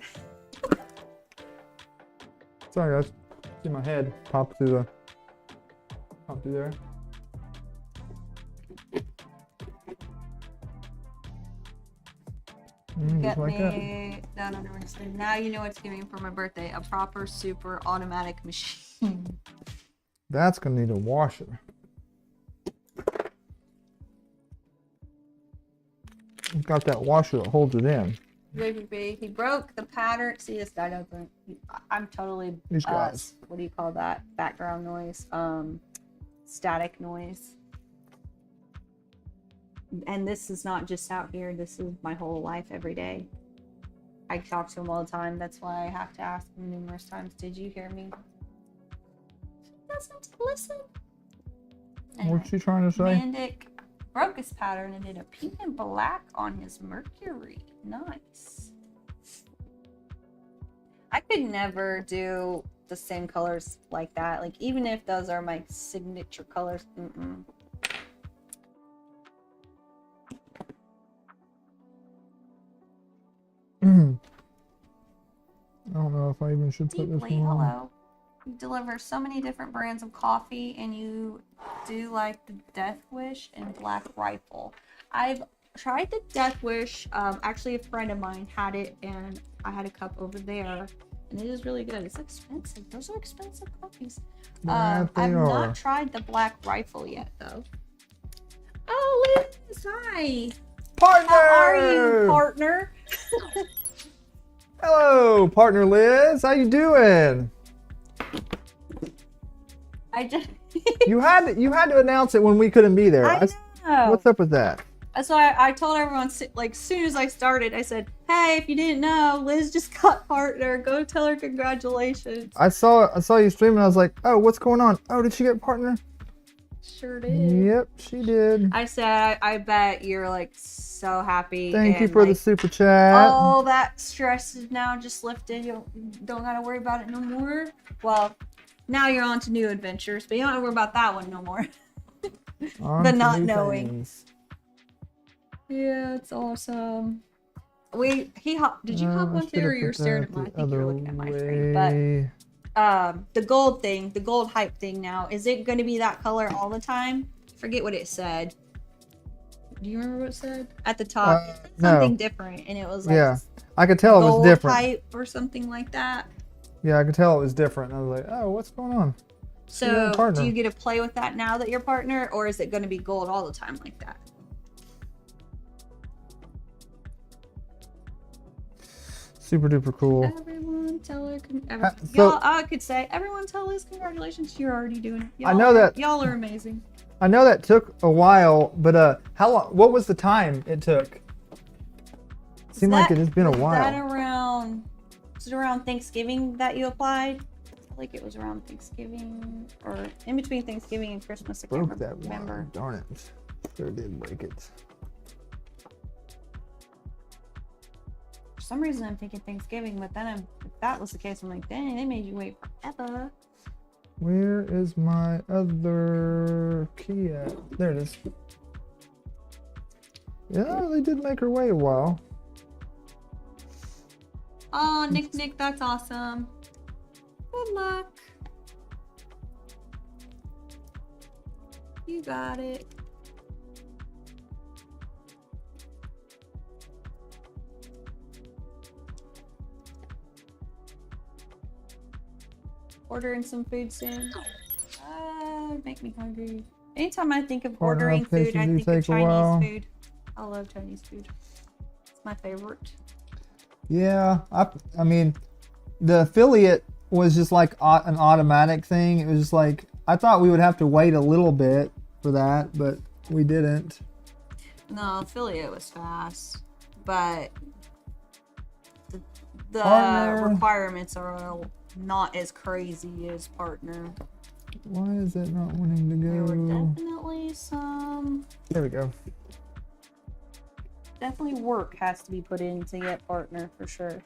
Sorry, guys. See my head pop through there. Get Just like that. me down under my skin. Now you know what to give me for my birthday: a proper, super automatic machine. That's gonna need a washer. It's got that washer that holds it in. He broke the pattern. See, this guy doesn't. I'm totally. These guys. What do you call? call that background noise, static noise. And this is not just out here. This is my whole life every day. I talk to him all the time. That's why I have to ask him numerous times. Did you hear me? He doesn't listen. Anyway, What's she trying to say? Mandic broke his pattern and did a pink and black on his Mercury. Nice. I could never do the same colors like that. Like, even if those are my signature colors. I don't know if I even should put this Deeply, one on. hello. You deliver so many different brands of coffee, and you do like the Death Wish and Black Rifle. I've tried the Death Wish. Actually, a friend of mine had it, and I had a cup over there, and it is really good. It's expensive. Those are expensive coffees. That they I've are. not tried the Black Rifle yet, though. Oh, Liz, hi. Partner! How are you, partner? Hello, partner Liz. How you doing? I just. You had to announce it when we couldn't be there. I know. What's up with that? So I told everyone, like, soon as I started, I said, hey, if you didn't know, Liz just got partner. Go tell her congratulations. I saw you streaming. I was like, oh, what's going on? Oh, did she get partner? Sure did. Yep, she did. I said, I bet you're, like, so happy. Thank you and, for the like, super chat. all that stress is now just lifted. You don't got to worry about it no more. Well, now you're on to new adventures, but you don't have to worry about that one no more. On the to not new knowing. things. Yeah, it's awesome. Did you hop I on too, or should've you're put staring that at my? I the think you're other looking at my screen. But way. the gold hype thing now, is it going to be that color all the time? Forget what it said. Do you remember what it said at the top? It said something No. different, and it was like Yeah, I could tell it was gold different. hype or something like that. Yeah, I could tell it was different. I was like, oh, what's going on? So partner. do you get to play with that now that you're partner, or is it going to be gold all the time like that? Super duper cool. Everyone tell her. so- I could say everyone tell Liz congratulations. You're already doing it. I know that- y'all are amazing. I know that took a while, but how long? What was the time it took? Seemed like it has been a Was while. Was it around Thanksgiving that you applied? I feel like it was around Thanksgiving or in between Thanksgiving and Christmas. I can't Broke that remember. one. Darn it. Sure did break it. For some reason, I'm thinking Thanksgiving, but then if that was the case, I'm like, dang, they made you wait forever. Where is my other key at? There it is. Yeah, they did make her wait a while. Oh, Nick, that's awesome. Good luck. You got it. Ordering some food soon. Make me hungry. Anytime I think of Partner ordering food, I applications do think of take a while. Chinese food. I love Chinese food. It's my favorite. Yeah, I mean, the affiliate was just like an automatic thing. It was just like, I thought we would have to wait a little bit for that, but we didn't. No, affiliate was fast, but the Partner. requirements are not as crazy as partner. Why is it not wanting to There were go? definitely some. There we go. Definitely work has to be put in to get partner for sure.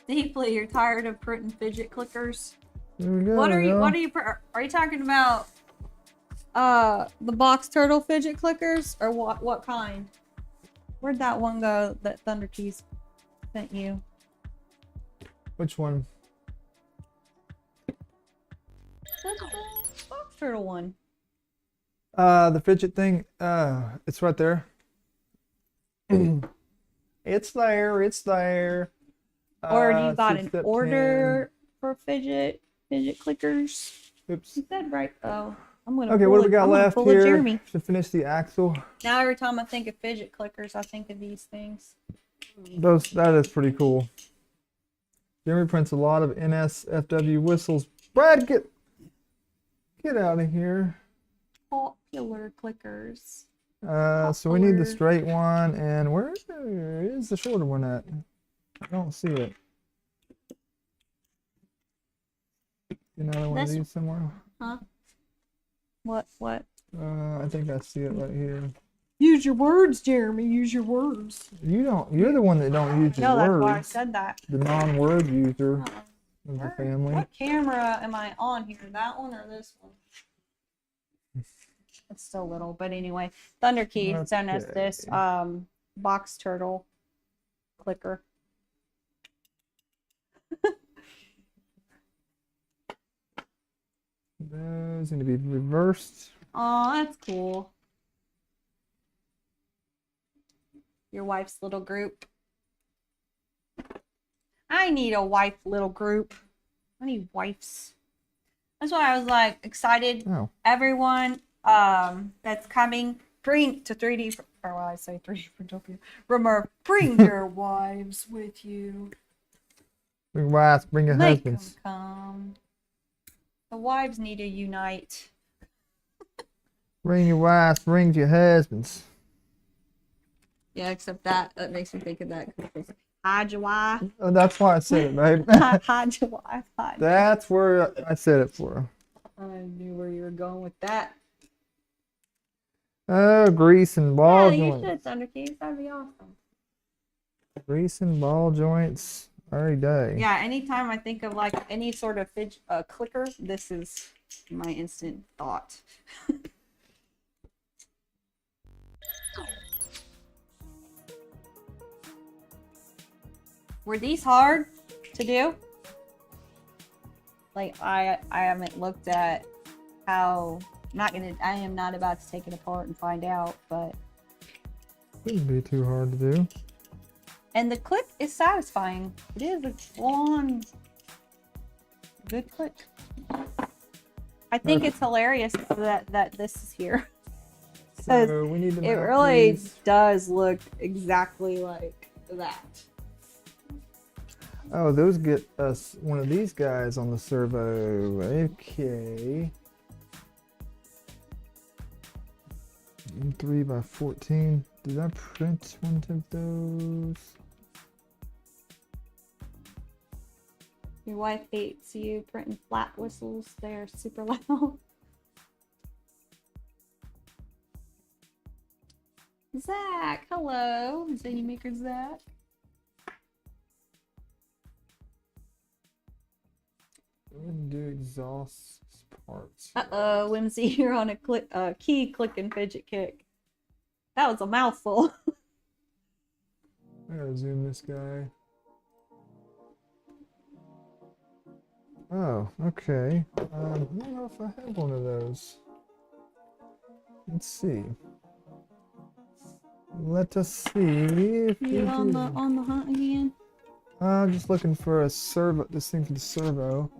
Deeply, you're tired of printing fidget clickers. There we go. What are you talking about? The box turtle fidget clickers, or what kind? Where'd that one go that Thunder Keys sent you? Which one? That's the box turtle one. The fidget thing. It's right there. It's there. It's there. Or you got it's an step order for fidget clickers. 10. Oops. You said right. Oh, I'm gonna. Okay, pull what do we it- got I'm gonna left pull a here Jeremy. to finish the axle? Now every time I think of fidget clickers, I think of these things. That is pretty cool. Jeremy prints a lot of NSFW whistles. Brad, get out of here. popular clickers. So we need the Popular. straight one, and where is the shorter one at? I don't see it. Another one of This- these somewhere. Huh? What? I think I see it right here. Use your words, Jeremy. Use your words. You don't. You're the one that don't use your No, that's words. why I said that. The non-word user Uh-uh. of the family. What camera am I on here? That one or this one? It's still little, but anyway. Thunder Key sent us this box turtle clicker. Those need to be reversed. Oh, that's cool. Your wife's little group. I need a wife little group. I need wives. That's why I was like excited. Oh. Everyone that's coming to 3D, or well, I say 3D Printopia. Remember, bring your wives with you. Bring wives, bring your Make them husbands. come. The wives need to unite. Bring your wives, bring your husbands. Yeah, except that makes me think of that. Hide your wife. Oh, that's why I said it, babe. Hide your wife. Hide. That's where I said it for. I knew where you were going with that. Oh, grease and ball Yeah, you joints. should, Thunder Keys. That'd be awesome. Grease and ball joints every day. Yeah, anytime I think of like any sort of clicker, this is my instant thought. Were these hard to do? Like I haven't looked at how I am not about to take it apart and find out, but Wouldn't be too hard to do. and the click is satisfying. It is a full-on good click. I think it's hilarious that this is here. So we need to It mount really these. does look exactly like that. Oh, those get us one of these guys on the servo. Okay. 3 by 14. Did I print one of those? Your wife hates you printing flat whistles. They're super loud. Zach, hello. Zany Maker Zach. Go ahead and do exhaust parts. Uh-oh, Whimsy, you're on a key click and fidget kick. That was a mouthful. I gotta zoom this guy. Oh, okay. I don't know if I have one of those. Let's see. Let us see if we You on do. the hunt again? I'm just looking for a servo. This thing for the servo.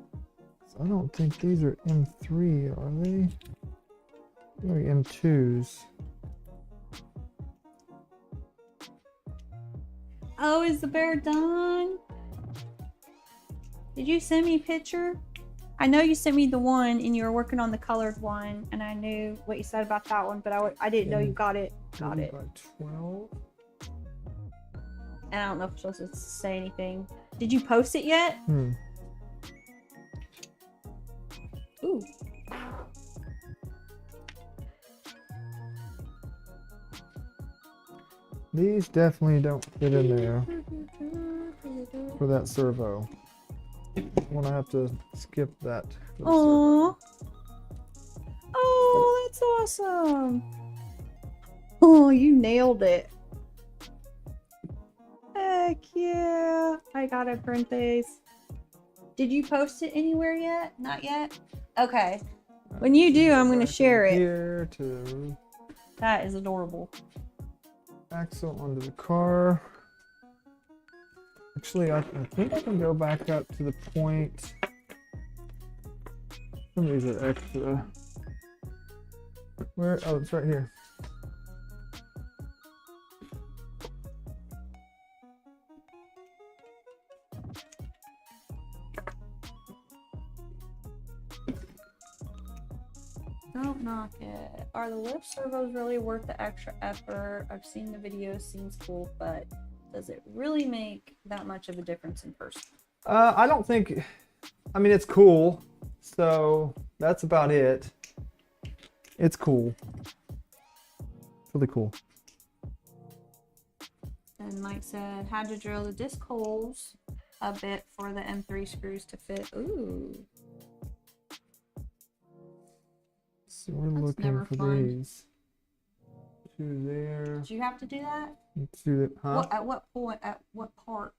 I don't think these are M3, are they? Maybe M2s. Oh, is the bear done? Did you send me a picture? I know you sent me the one and you were working on the colored one, and I knew what you said about that one, but I didn't know you got it. Got it. By 12. And I don't know if I'm supposed to say anything. Did you post it yet? Ooh. These definitely don't fit in there for that servo. I'm gonna have to skip that. For the servo. Aww. Oh, that's awesome. Oh, you nailed it. Heck yeah. I gotta print these. Did you post it anywhere yet? Not yet? Okay. When you do, I'm gonna Back share in it. Here to That is adorable. axle onto the car. Actually, I think I can go back up to the point. Some of these are extra. Where? Oh, it's right here. Don't knock it. Are the lift servos really worth the extra effort? I've seen the videos, seems cool, but does it really make that much of a difference in person? I don't think. I mean, it's cool. So that's about it. It's cool. It's really cool. And Mike said, had to drill the disc holes a bit for the M3 screws to fit. Ooh. So we're That's looking never for fun. these. Two there. Did you have to do that? Let's do that. Huh? At what point? At what part?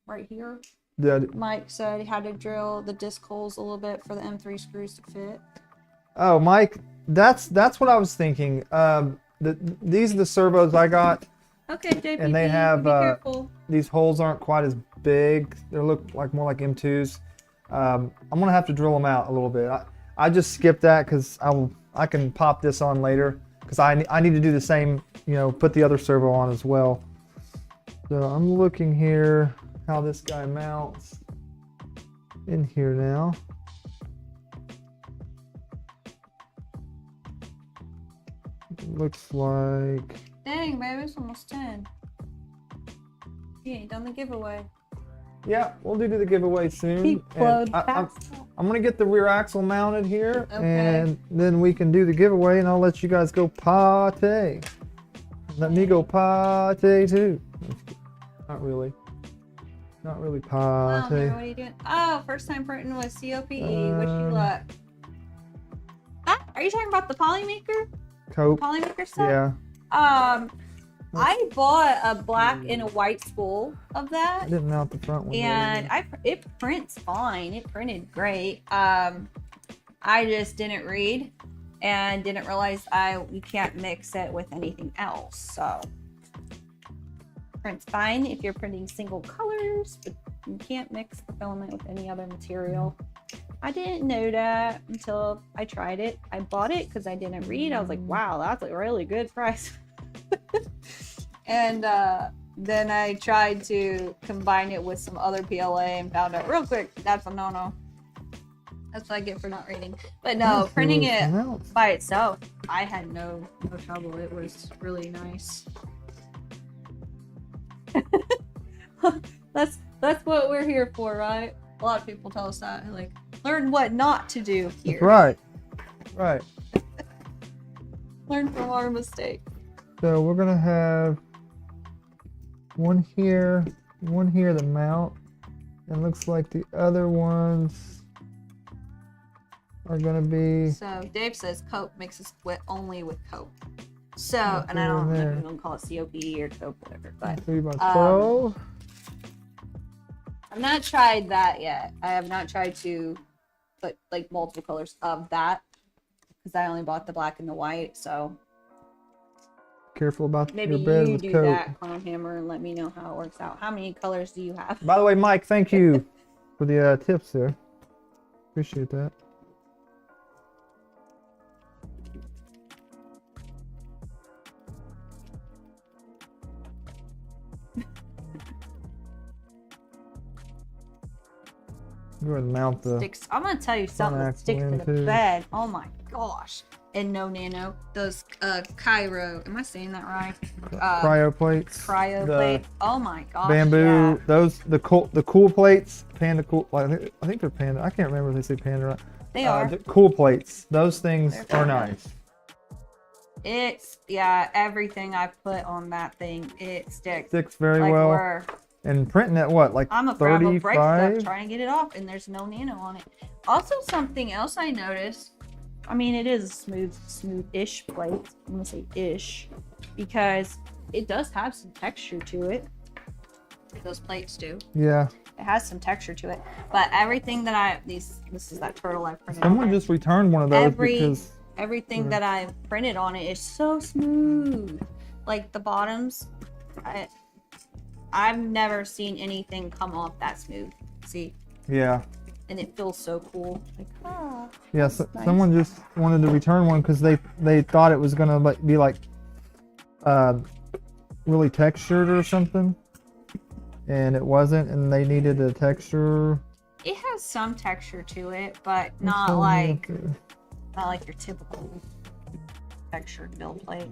Right here? Did, Mike said he had to drill the disc holes a little bit for the M3 screws to fit. oh, Mike, that's what I was thinking. These are the servos I got. Okay, JP, And they have, be careful. These holes aren't quite as big. They look like more like M2s. I'm gonna have to drill them out a little bit. I just skipped that because I can pop this on later because I need to do the same. You know, put the other servo on as well. So I'm looking here how this guy mounts in here now. It looks like. Dang, baby, it's almost 10. You ain't done the giveaway. Yeah, we'll do the giveaway soon. Keep And flowed fast. I'm gonna get the rear axle mounted here, Okay. and then we can do the giveaway, and I'll let you guys go party. Let me go party too. Not really. Not really Wow, party. Mary, what are you doing? Oh, first time printing with COPE. Wish you luck. Ah, are you talking about the Polymaker? Cope. Polymaker stuff? Yeah. I bought a black and a white spool of that. I didn't mount the front one. And it prints fine. It printed great. I just didn't read and didn't realize you can't mix it with anything else. So prints fine if you're printing single colors, but you can't mix the filament with any other material. I didn't know that until I tried it. I bought it because I didn't read. I was like, wow, that's a really good price. And then I tried to combine it with some other PLA and found out real quick that's a no-no. That's what I get for not reading. But no, printing it by itself, I had no trouble. It was really nice. That's what we're here for, right? A lot of people tell us that, like, learn what not to do here. Right. Right. Learn from our mistakes. So we're gonna have one here to mount, and looks like the other ones are gonna be. So Dave says Cope mixes only with Cope. So, and I don't know if you want to call it COPE or Cope, whatever, but 3x12. I've not tried that yet. I have not tried to put like multiple colors of that because I only bought the black and the white. So Careful about maybe your bed you with do coat. that, Clone Hammer, and let me know how it works out. How many colors do you have? By the way, Mike, thank you for the tips there. Appreciate that. Go ahead and mount the. Sticks. I'm gonna tell you something that sticks to the bed. Oh my gosh! And no nano. Those Cairo. Am I saying that right? Cryo plates. Cryo plates. Oh my gosh! Bamboo. Yeah. Those the cool plates. Panda cool. Like, I think they're Panda. I can't remember if they say Panda or not. They are. The cool plates. Those things They're are Panda. nice. It's everything I put on that thing, it sticks. Sticks very like well. we're- And printing at what, like I'm afraid I'll break stuff 35? trying to get it off, and there's no nano on it. Also, something else I noticed. I mean, it is a smooth-ish plate. I'm gonna say ish, because it does have some texture to it. Those plates do. Yeah. It has some texture to it, but everything that this is that turtle I printed. Someone on it. just returned one of those because. Everything that I printed on it is so smooth. Like the bottoms, I've never seen anything come off that smooth. See? Yeah. And it feels so cool. Like, Yeah. that's nice. Someone just wanted to return one because they thought it was gonna be like really textured or something, and it wasn't, and they needed a texture. It has some texture to it, but not like not like your typical textured build plate.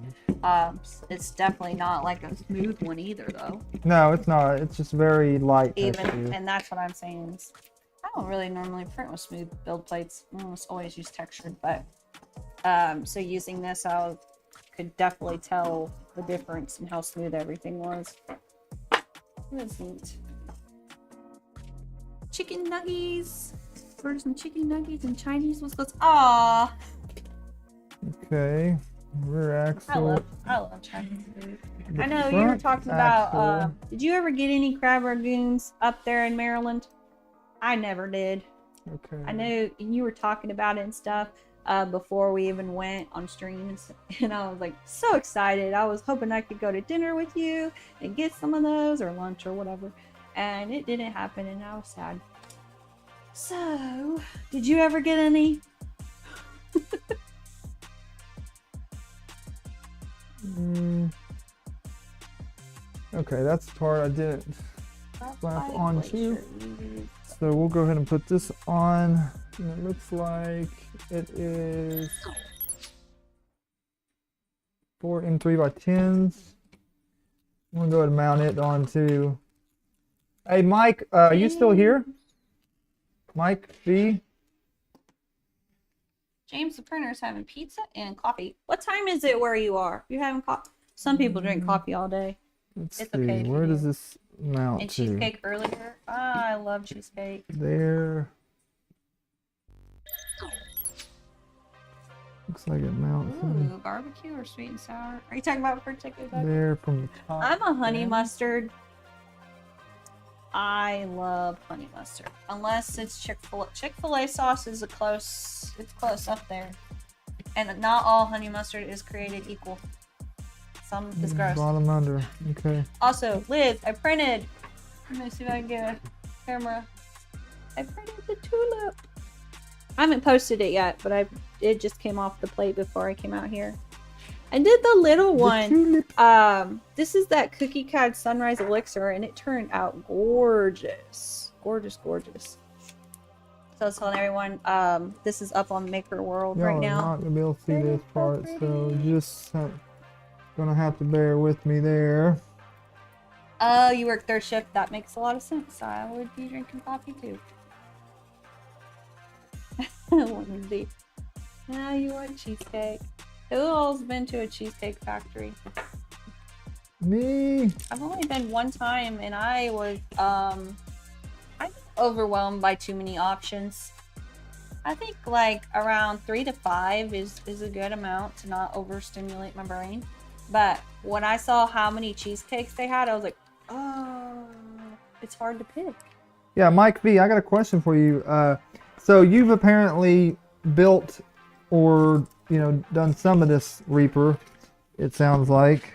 It's definitely not like a smooth one either, though. No, it's not. It's just very light texture. And that's what I'm saying is, I don't really normally print with smooth build plates. I almost always use textured, but so using this, I could definitely tell the difference in how smooth everything was. That's neat. Chicken nuggies. Order some chicken nuggets and Chinese was goes. Ah. Okay. Rear axle. I love Chinese food. The I know you were front talking axle. about. Did you ever get any crab rangoons up there in Maryland? I never did. Okay. I know you were talking about it and stuff before we even went on stream, and I was like so excited. I was hoping I could go to dinner with you and get some of those or lunch or whatever, and it didn't happen, and I was sad. So, did you ever get any? Okay, that's the part I didn't slap onto. So we'll go ahead and put this on. And it looks like it is 4 M3x10s. I'm gonna go ahead and mount it onto. Hey, Mike, are you still here? Mike V. James the printer's having pizza and coffee. What time is it where you are? You having coffee? Some people drink coffee all day. Let's It's see. okay if you Where do. does this mount And to? cheesecake earlier. Ah, I love cheesecake. There. Looks like it mounts in Ooh, barbecue or sweet and sour? Are you talking about particular? there from the top. I'm a honey down. mustard. I love honey mustard. Unless it's Chick-fil-A. Chick-fil-A sauce is it's close up there. And not all honey mustard is created equal. Some is gross. Bottom under. Okay. Also, Liz, I printed. Let me see if I can get a camera. I printed the tulip. I haven't posted it yet, but it just came off the plate before I came out here. I did the little one. tulip. This is that Cookie Cat Sunrise Elixir, and it turned out gorgeous. Gorgeous, gorgeous. So I was telling everyone, this is up on Maker World Y'all right are now. not gonna be able to see Pretty, this so part, pretty. so just gonna have to bear with me there. Oh, you work third shift. That makes a lot of sense. I would be drinking coffee too. Lindsay. Now you want cheesecake. Who all's been to a cheesecake factory? Me. I've only been one time, and I was I think overwhelmed by too many options. I think like around 3 to 5 is a good amount to not overstimulate my brain. But when I saw how many cheesecakes they had, I was like, oh, it's hard to pick. Yeah, Mike V, I got a question for you. So you've apparently built or, done some of this Reaper, it sounds like.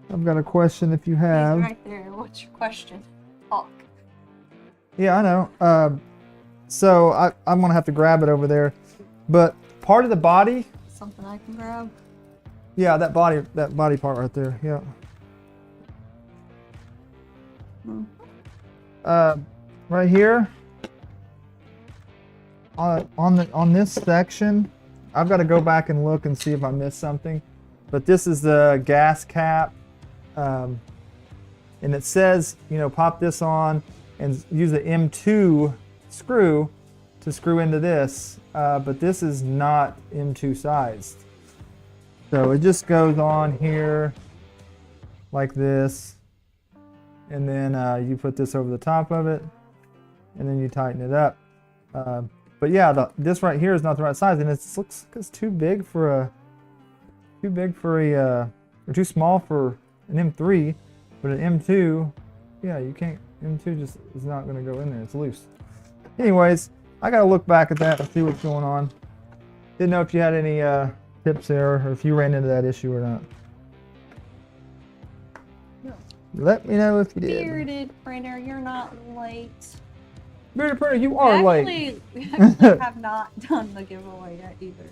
I've got a question if you He's have. right there. What's your question? Talk. Yeah, I know. So I'm gonna have to grab it over there. But part of the body, Something I can grab. yeah, that body part right there, yeah. Right here, on this section, I've got to go back and look and see if I missed something. But this is the gas cap, and it says, pop this on and use the M2 screw to screw into this. But this is not M2 sized. So it just goes on here like this. And then you put this over the top of it, and then you tighten it up. But yeah, this right here is not the right size, and it looks like it's too big for a, or too small for an M3. But an M2, yeah, you can't. M2 just is not going to go in there. It's loose. Anyways, I got to look back at that and see what's going on. Didn't know if you had any tips there, or if you ran into that issue or not. Let me know if you did. Bearded printer, you're not late. Bearded printer, you are late. We actually have not done the giveaway yet either.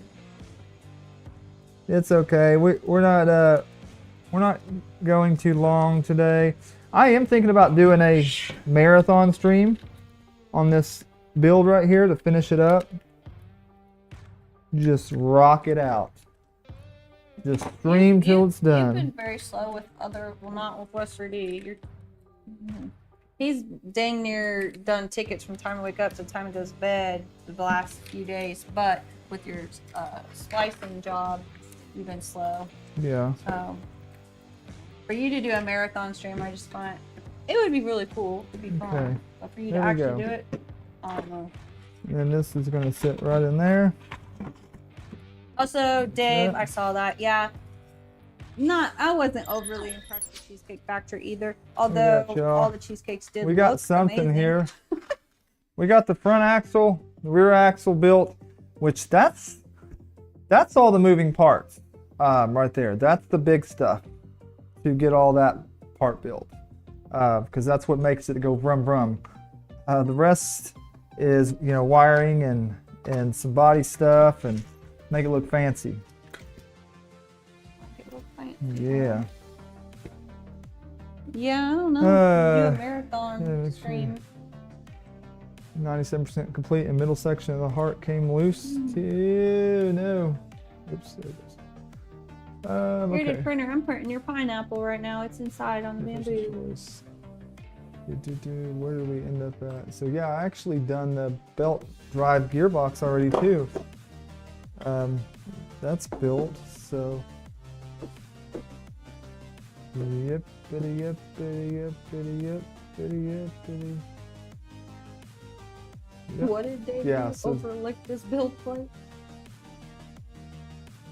It's okay. We're not going too long today. I am thinking about doing a marathon stream on this build right here to finish it up. Just rock it out. Just stream till it's done. You've been very slow with other, well, not with West 3D. He's dang near done tickets from time to wake up to the time he goes to bed the last few days. But with your splicing job, you've been slow. Yeah. So for you to do a marathon stream, I just find it would be really cool. It'd be fun. Okay. But for you There to we actually go. do it, I don't know. And then this is gonna sit right in there. Also, Dave, Yeah. I saw that. Yeah. I wasn't overly impressed with Cheesecake Factory either. Although got y'all. all the cheesecakes did We got look something amazing. here. We got the front axle, the rear axle built, which that's all the moving parts right there. That's the big stuff to get all that part built, because that's what makes it go vroom vroom. The rest is, you know, wiring and some body stuff and make it look fancy. It looked fancy. Yeah. Yeah, I don't know. Uh, Do a marathon yeah, let's see. stream. 97% complete and middle section of the heart came loose. Ew, no. Oops, there it goes. You're the Okay. printer. I'm printing your pineapple right now. It's inside on the bamboo. Choice. Where do we end up at? So yeah, I actually done the belt drive gearbox already too. That's built, so. Yep, bitty, yep, bitty, yep, bitty, yep, bitty, yep, bitty. Yep. What did they Yeah, do? so- Overlook this build plate?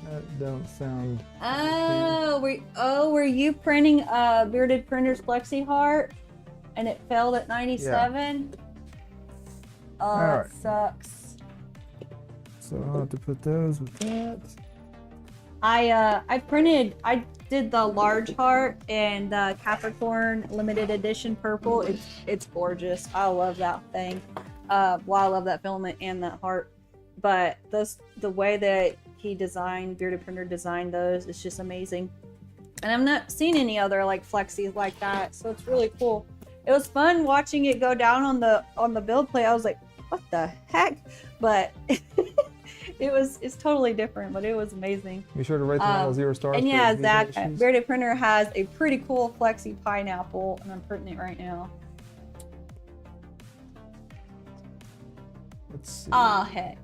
That don't sound. Were you printing a Bearded Printer's Plexi Heart and it failed at 97? Oh, Alright. that sucks. So I'll have to put those with that. I did the large heart and Capricorn limited edition purple. It's gorgeous. I love that thing. I love that filament and that heart. But the way that Bearded Printer designed those, it's just amazing. And I've not seen any other like flexis like that, so it's really cool. It was fun watching it go down on the build plate. I was like, what the heck? But it's totally different, but it was amazing. Be sure to rate them all 0 stars. And for yeah, visual Zach, issues. Bearded Printer has a pretty cool flexi pineapple, and I'm printing it right now. Let's see. Ah, heck.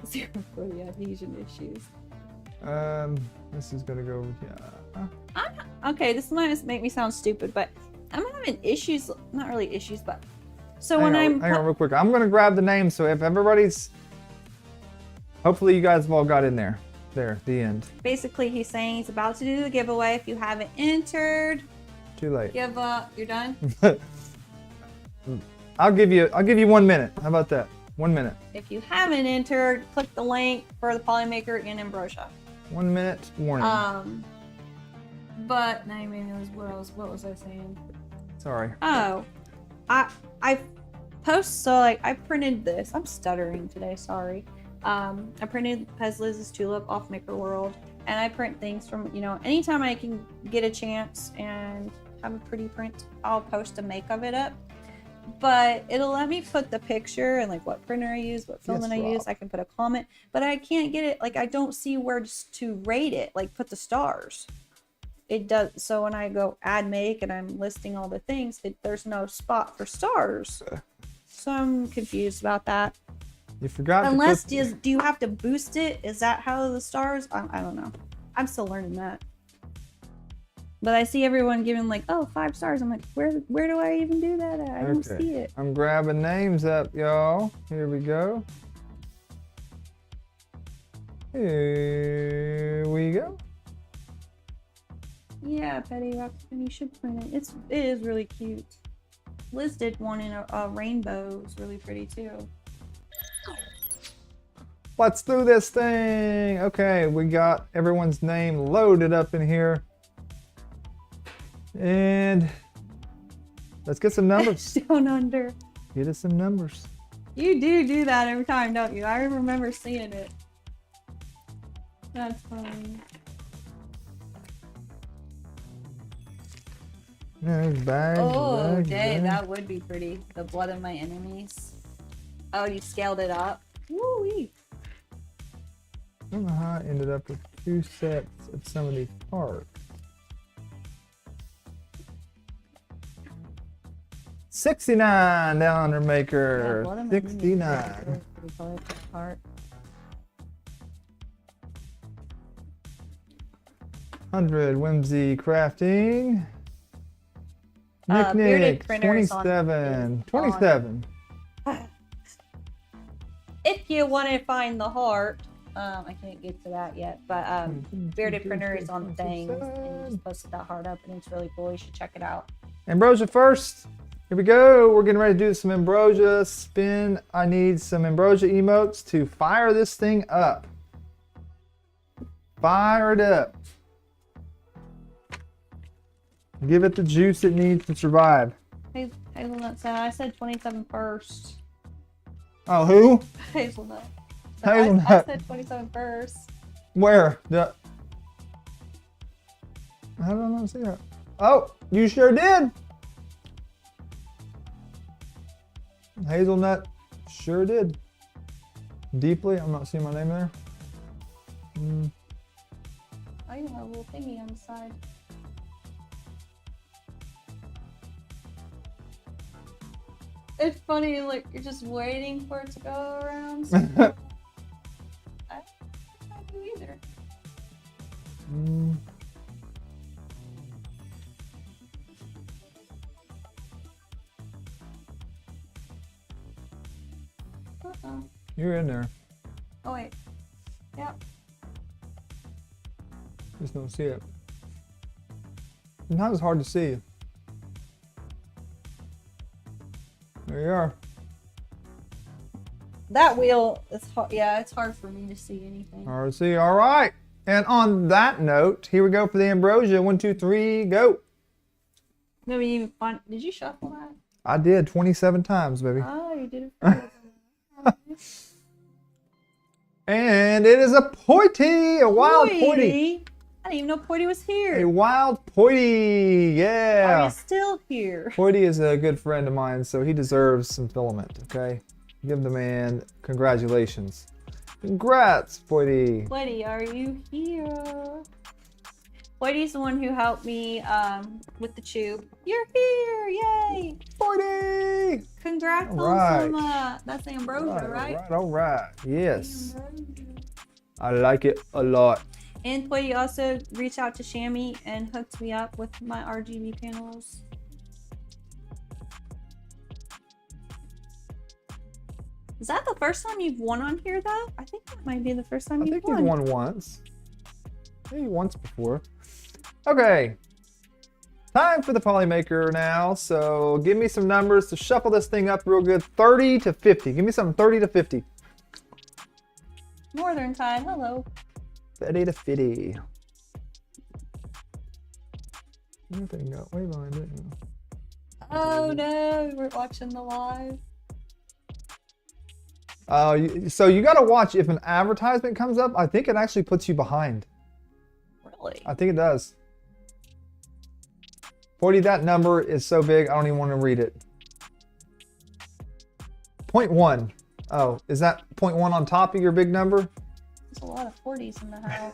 0 for the adhesion issues. This is gonna go. Yeah. Okay, this might make me sound stupid, but I'm having issues. Not really issues, but so Hang on real quick. I'm gonna grab the name. So if everybody's, hopefully you guys have all got in there. There, the end. basically he's saying he's about to do the giveaway. If you haven't entered, Too late. give up. You're done. I'll give you 1 minute. How about that? 1 minute. If you haven't entered, click the link for the Polymaker in Ambrosia. 1 minute warning. But now maybe what was I saying? Sorry. Oh, I post, so like I printed this. I'm stuttering today, sorry. I printed Pez Liz's tulip off Maker World, and I print things from, you know, anytime I can get a chance and have a pretty print, I'll post a make of it up. But it'll let me put the picture and like what printer I use, what filament I use. Rob. I can put a comment, but I can't get it. Like I don't see where to rate it. Like put the stars. It does. So when I go add make and I'm listing all the things, there's no spot for stars. So I'm confused about that. You forgot. Unless to put, do you have to boost it? Is that how the stars? I don't know. I'm still learning that. But I see everyone giving like, oh, 5 stars. I'm like, where do I even do that at? I don't see it. I'm grabbing names up, y'all. Here we go. Here we go. Yeah, Betty Roxton, you should print it. It is really cute. Liz did one in a rainbow. It's really pretty too. Let's do this thing. Okay, we got everyone's name loaded up in here. And let's get some numbers. Down under. Get us some numbers. You do that every time, don't you? I remember seeing it. That's funny. Yeah, there's bags. Oh, bags, dang, bags. that would be pretty. The blood of my enemies. Oh, you scaled it up. Woo-wee. I don't know how I ended up with 2 sets of some of these parts. 69 down there, maker. Yeah, what am I doing? 69. Pretty colorful part. 100 Whimsy Crafting. Bearded Nick, printers on- 27. 27. If you want to find the heart, I can't get to that yet, but Bearded Printer is on things, and you just posted that heart up, and it's really cool. You should check it out. Ambrosia first. Here we go. We're getting ready to do some Ambrosia spin. I need some Ambrosia emotes to fire this thing up. Fire it up. Give it the juice it needs to survive. Hazelnut said, I said 27 first. Oh, who? Hazelnut. Hazelnut. I said 27 first. Where? I don't know. See that? Oh, you sure did. Hazelnut sure did. Deeply. I'm not seeing my name there. Oh, you have a little thingy on the side. It's funny, like, you're just waiting for it to go around. So I don't do either. You're in there. Oh, wait. Yep. Just don't see it. Not as hard to see. There you are. That wheel is hard. Yeah, it's hard for me to see anything. Hard to see. All right. And on that note, here we go for the Ambrosia. 1, 2, 3, go. Maybe even fun. Did you shuffle that? I did 27 times, baby. Oh, you did it for And it is a Poity, a wild Poity. I didn't even know Poity was A here. wild Poity, Are yeah. you still here? Poity is a good friend of mine, so he deserves some filament, okay? Give the man congratulations. Congrats, Poity. Poity, are you here? Poity's the one who helped me with the tube. You're here, yay! Poity! Congrats All right. on some, that's ambrosia, right? All right. Yes. Ambrosia. I like it a lot. And Poity also reached out to Shammy and hooked me up with my RGB panels. Is that the first time you've won on here, though? I think that might be the first time I you've think won. you've won once. Maybe once before. Okay. Time for the Polymaker now. So give me some numbers to shuffle this thing up real good. 30 to 50. Give me something 30 to 50. Northern time, hello. 30 to 50. Nothing got way behind it. Oh no, we're watching the live. So you got to watch if an advertisement comes up. I think it actually puts you behind. Really? I think it does. 40, that number is so big, I don't even want to read it. 0.1. Oh, is that 0.1 on top of your big number? There's a lot of 40s in the house.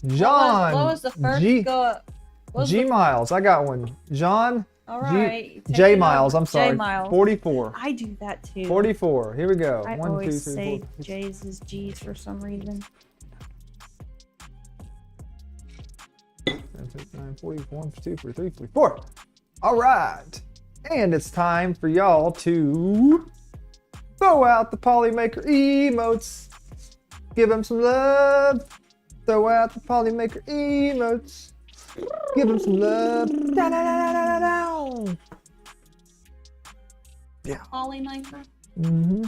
John. What was the first G, go up? What was G the- Miles. I got one. John. All right. take J it Miles. over. I'm sorry. J Miles. 44. I do that too. 44. Here we go. I 1, 2, always 3, say 4. J's is G's for some reason. 10, 9, 41, 42, 43, 44. All right. And it's time for y'all to throw out the Polymaker emotes. Give them some love. Throw out the Polymaker emotes. Give them some love. Da-da-da-da-da-da. Yeah. Polymaker. Mm-hmm.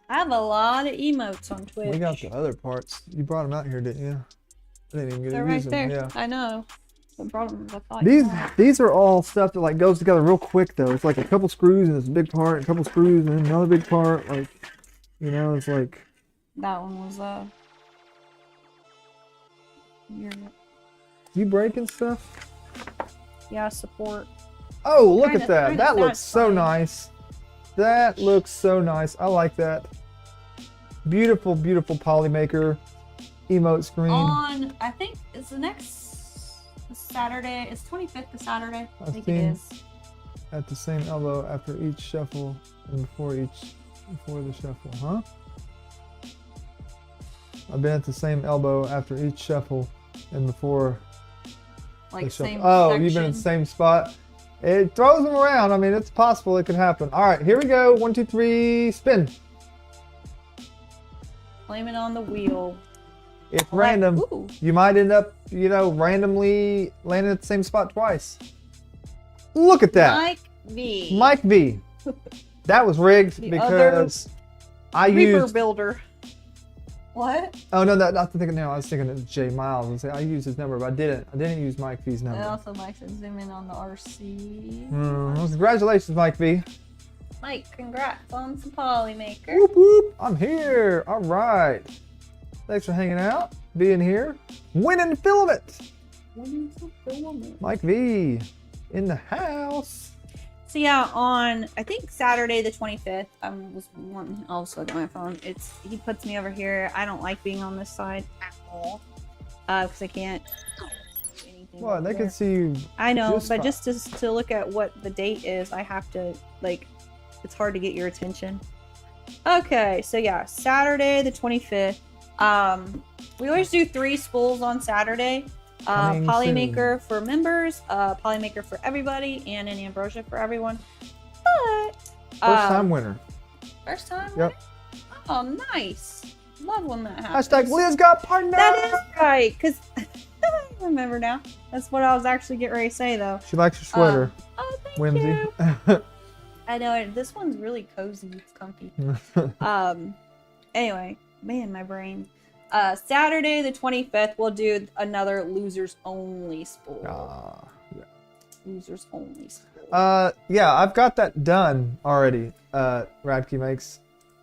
I have a lot of emotes on Twitch. We got the other parts. You brought them out here, didn't you? I didn't even get They're to right use them. there. Yeah. I know. I brought them. I thought These are all stuff that like goes together real quick though. It's like a couple screws and it's a big part, a couple screws and another big part. Like, you know, it's like. that one was You breaking stuff? yeah, support. Oh, look Kinda- at that. kinda That looks so satisfying. nice. That looks so nice. I like that. Beautiful, beautiful Polymaker emote screen. On, I think it's the next Saturday. It's 25th to Saturday. I think it seen is. At the same elbow after each shuffle and before the shuffle, huh? I've been at the same elbow after each shuffle and before Like the shuffle. same Oh, you've been at the section. same spot. It throws them around. I mean, it's possible it could happen. All right, here we go. 1, 2, 3, spin. Blame it on the wheel. It's random. Ooh. You might end up, you know, randomly landing at the same spot twice. Look at that. Mike V. Mike V. That was rigged The because I Reaper used. Builder. What? Oh no, not thinking now. I was thinking of Jay Miles and say I used his number, but I didn't use Mike V's number. And also Mike said zoom in on the RC. Well, congratulations, Mike V. Mike, congrats on some Polymaker. Whoop whoop! I'm here. All right. Thanks for hanging out, being here, winning Filament. Mike V in the house. So yeah, on I think Saturday the 25th, I was wanting. I'll just look at my phone. He puts me over here. I don't like being on this side at all, because I can't do anything. Well, they over can there. see you. I know, just but fine. just to look at what the date is, I have to like. It's hard to get your attention. Okay, so yeah, Saturday the 25th. We always do 3 spools on Saturday. Coming Polymaker for members, Polymaker for everybody, and an Ambrosia for everyone. But First time winner. First time. Yep. Oh, nice. Love when that happens. Hashtag Liz got partner. That is right, because I remember now. That's what I was actually getting ready to say, though. She likes your sweater, Oh, thank Whimsy. you. I know this one's really cozy. It's comfy. Anyway, man, my brain. Saturday the 25th, we'll do another losers only spool. Yeah. Losers only spool. Yeah, I've got that done already. Radke makes.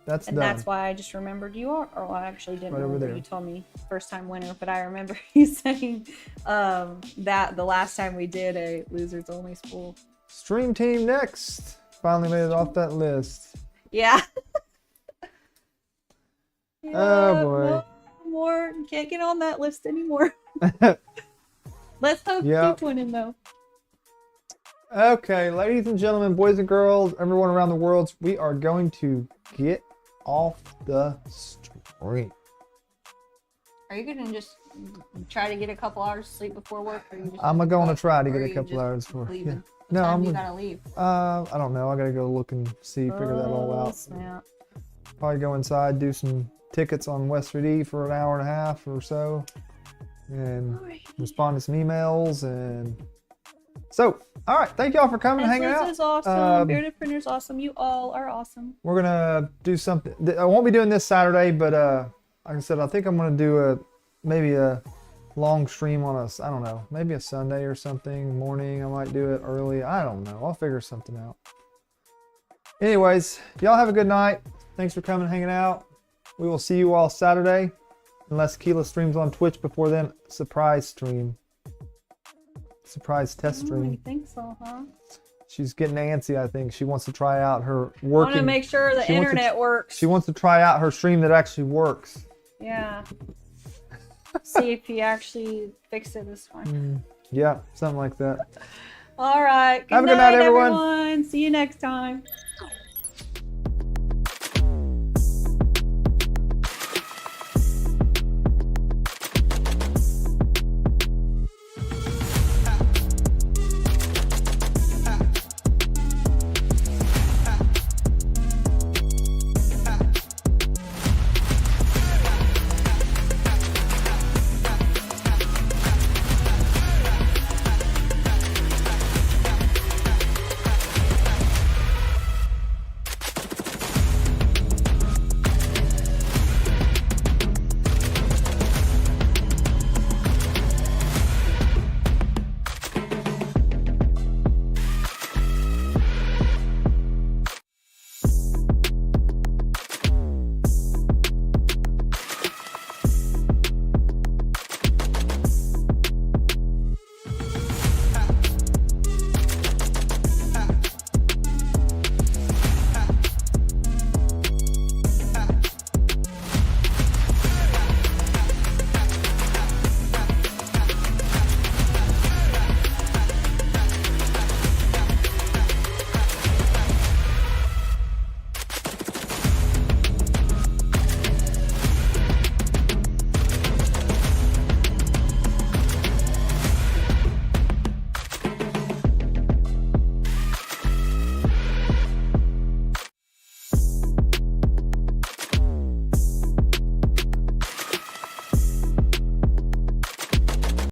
That's And done. that's why I just remembered you are. Or I actually didn't Right over remember. there. You told me first time winner, but I remember you saying that the last time we did a losers only spool. Stream team next. Finally made it off that list. Yeah. Oh, boy. No more. Can't get on that list anymore. Let's hope Yeah. keep winning though. Okay, ladies and gentlemen, boys and girls, everyone around the world, we are going to get off the stream. Are you gonna just try to get a couple hours sleep before work? Or you just I'm going to try to or get a you couple just hours for. Yeah. leaving? No, Time I'm. you gotta leave. I don't know. I gotta go look and see, figure that all Oh, out. snap. Probably go inside, do some tickets on Westford E for an hour and a half or so, and respond to some emails. And so, all right, thank y'all for coming and hanging This out. is awesome. Bearded Printer's awesome. You all are awesome. We're gonna do something. I won't be doing this Saturday, but like I said, I think I'm gonna do maybe a long stream on I don't know, maybe a Sunday or something morning. I might do it early. I don't know. I'll figure something out. Anyways, y'all have a good night. Thanks for coming and hanging out. We will see you all Saturday, unless Keila streams on Twitch before then. Surprise stream. Surprise test Oh, stream. you think so, huh? She's getting antsy, I think. She wants to try out her I want working. to make sure the she wants to- internet works. She wants to try out her stream that actually works. Yeah. See if he actually fixed it this time. Yeah, something like that. All right. Have a good night, everyone. everyone. See you next time.